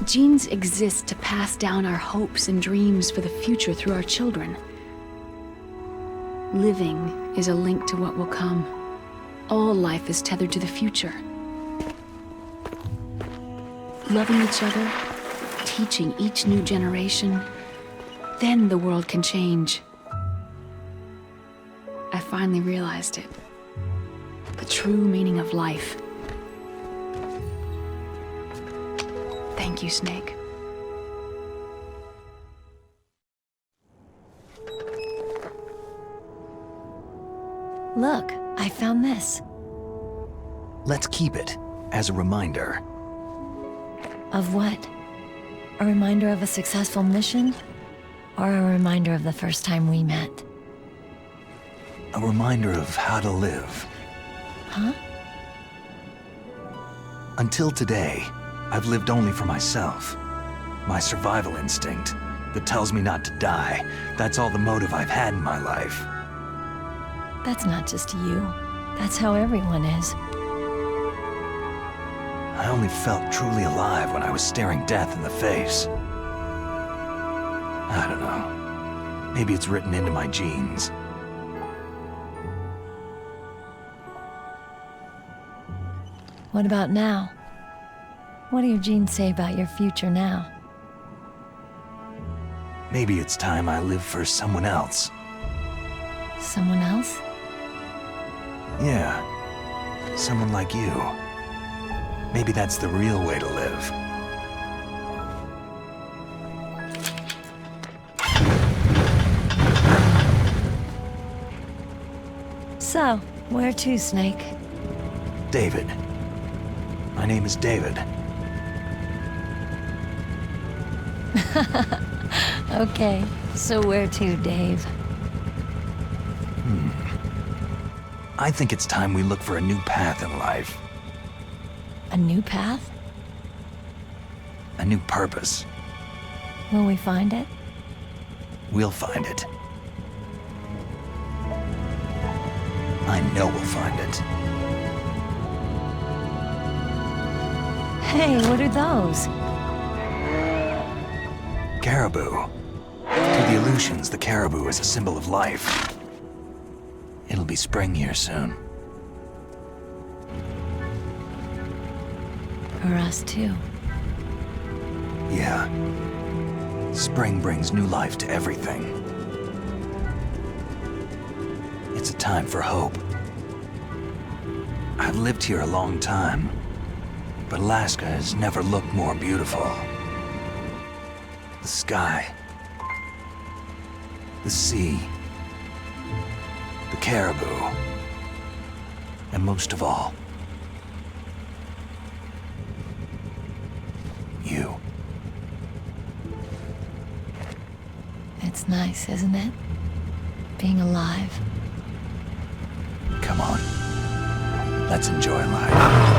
Genes exist to pass down our hopes and dreams for the future through our children. Living is a link to what will come. All life is tethered to the future. Loving each other, teaching each new generation, then the world can change. I finally realized it. The true meaning of life. Thank you, Snake. Look, I found this. Let's keep it as a reminder. Of what? A reminder of a successful mission? Or a reminder of the first time we met? A reminder of how to live. Huh? Until today, I've lived only for myself. My survival instinct that tells me not to die. That's all the motive I've had in my life. That's not just you. That's how everyone is. I only felt truly alive when I was staring death in the face. I don't know. Maybe it's written into my genes. What about now? What do your genes say about your future now? Maybe it's time I live for someone else. Someone else? Yeah. Someone like you. Maybe that's the real way to live. So, where to, Snake? David. My name is David. Okay, so where to, Dave? I think it's time we look for a new path in life. A new path? A new purpose. Will we find it? We'll find it. I know we'll find it. Hey, what are those? Caribou. To the Aleutians, the caribou is a symbol of life. It'll be spring here soon. For us, too. Yeah. Spring brings new life to everything. It's a time for hope. I've lived here a long time, but Alaska has never looked more beautiful. The sky, the sea, the caribou, and most of all, you. It's nice, isn't it? Being alive. Come on. Let's enjoy life.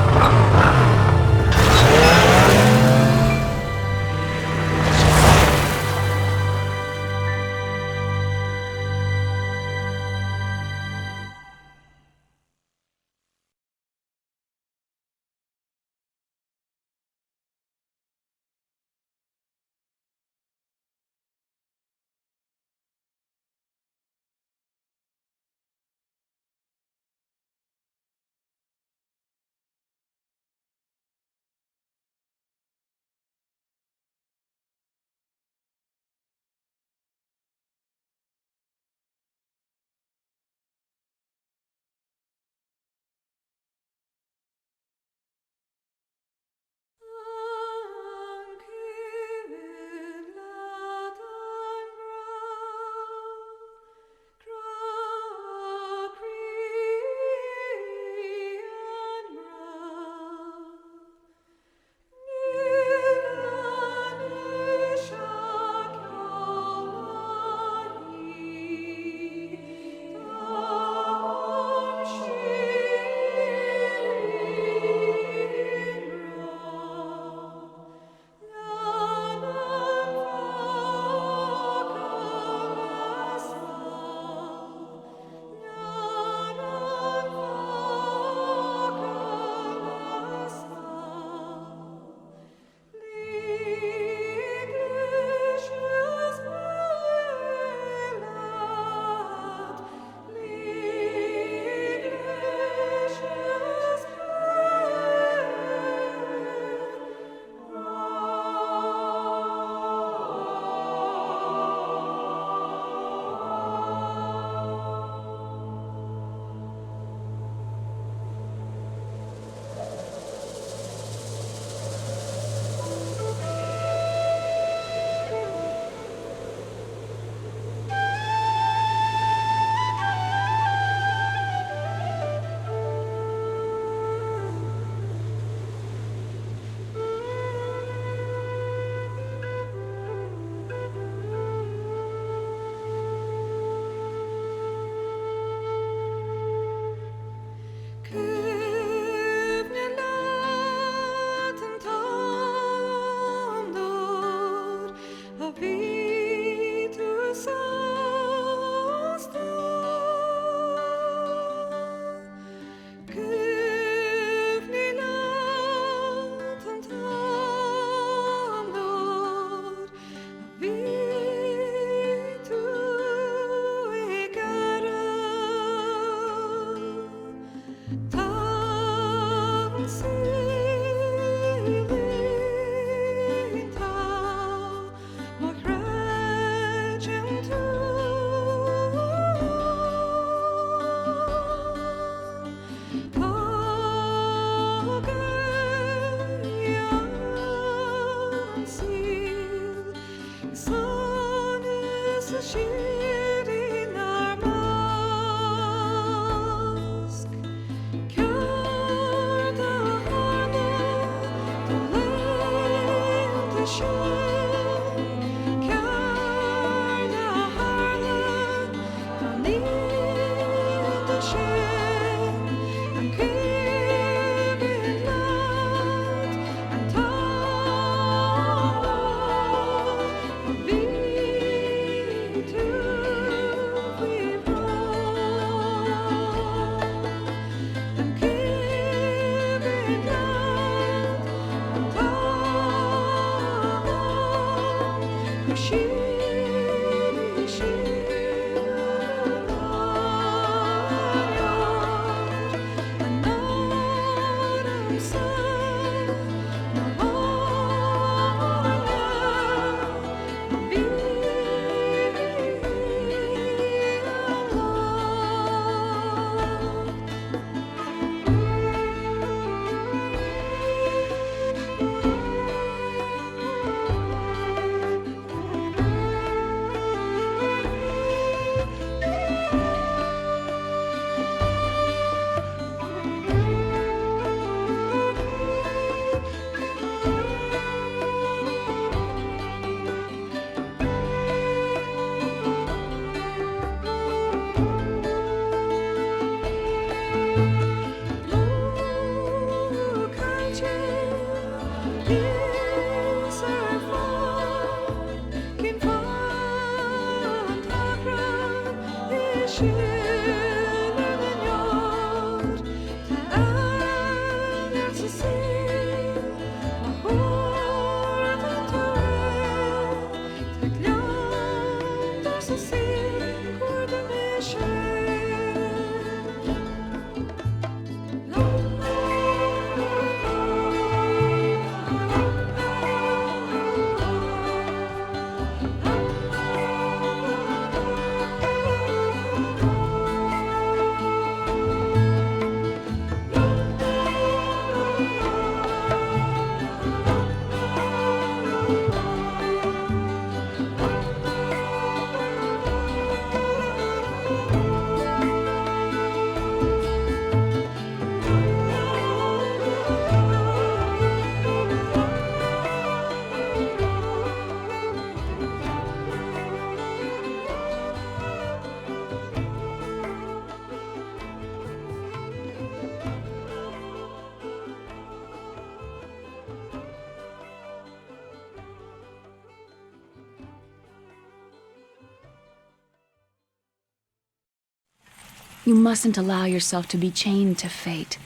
You mustn't allow yourself to be chained to fate,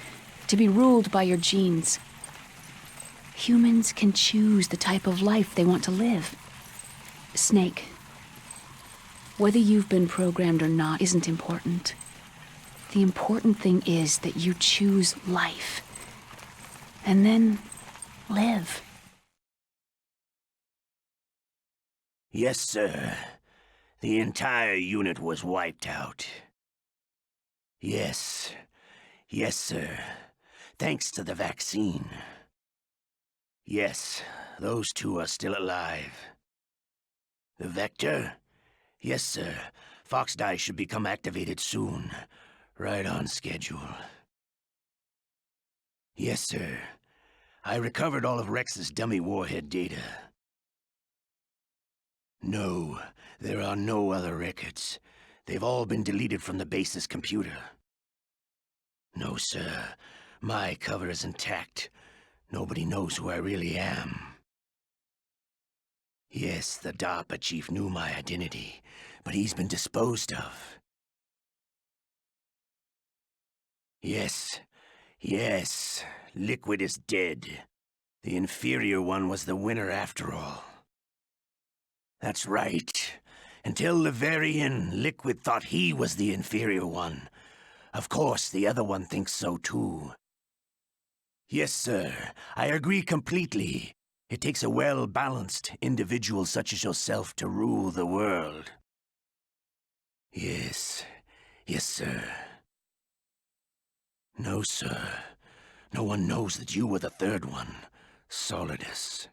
to be ruled by your genes. Humans can choose the type of life they want to live. Snake, whether you've been programmed or not isn't important. The important thing is that you choose life. And then live. Yes, sir. The entire unit was wiped out. Yes. Yes, sir. Thanks to the vaccine. Yes, those two are still alive. The Vector? Yes, sir. Fox Die should become activated soon. Right on schedule. Yes, sir. I recovered all of Rex's dummy warhead data. No, there are no other records. They've all been deleted from the base's computer. No, sir. My cover is intact. Nobody knows who I really am. Yes, the DARPA chief knew my identity, but he's been disposed of. Yes. Yes. Liquid is dead. The inferior one was the winner after all. That's right. Until the very end, Liquid thought he was the inferior one. Of course, the other one thinks so too. Yes, sir. I agree completely. It takes a well-balanced individual such as yourself to rule the world. Yes. Yes, sir. No, sir. No one knows that you were the third one, Solidus.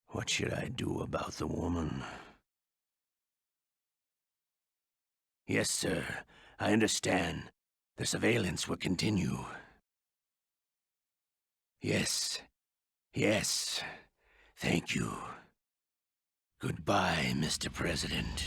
What should I do about the woman? Yes, sir. I understand. The surveillance will continue. Yes. Yes. Thank you. Goodbye, Mr. President.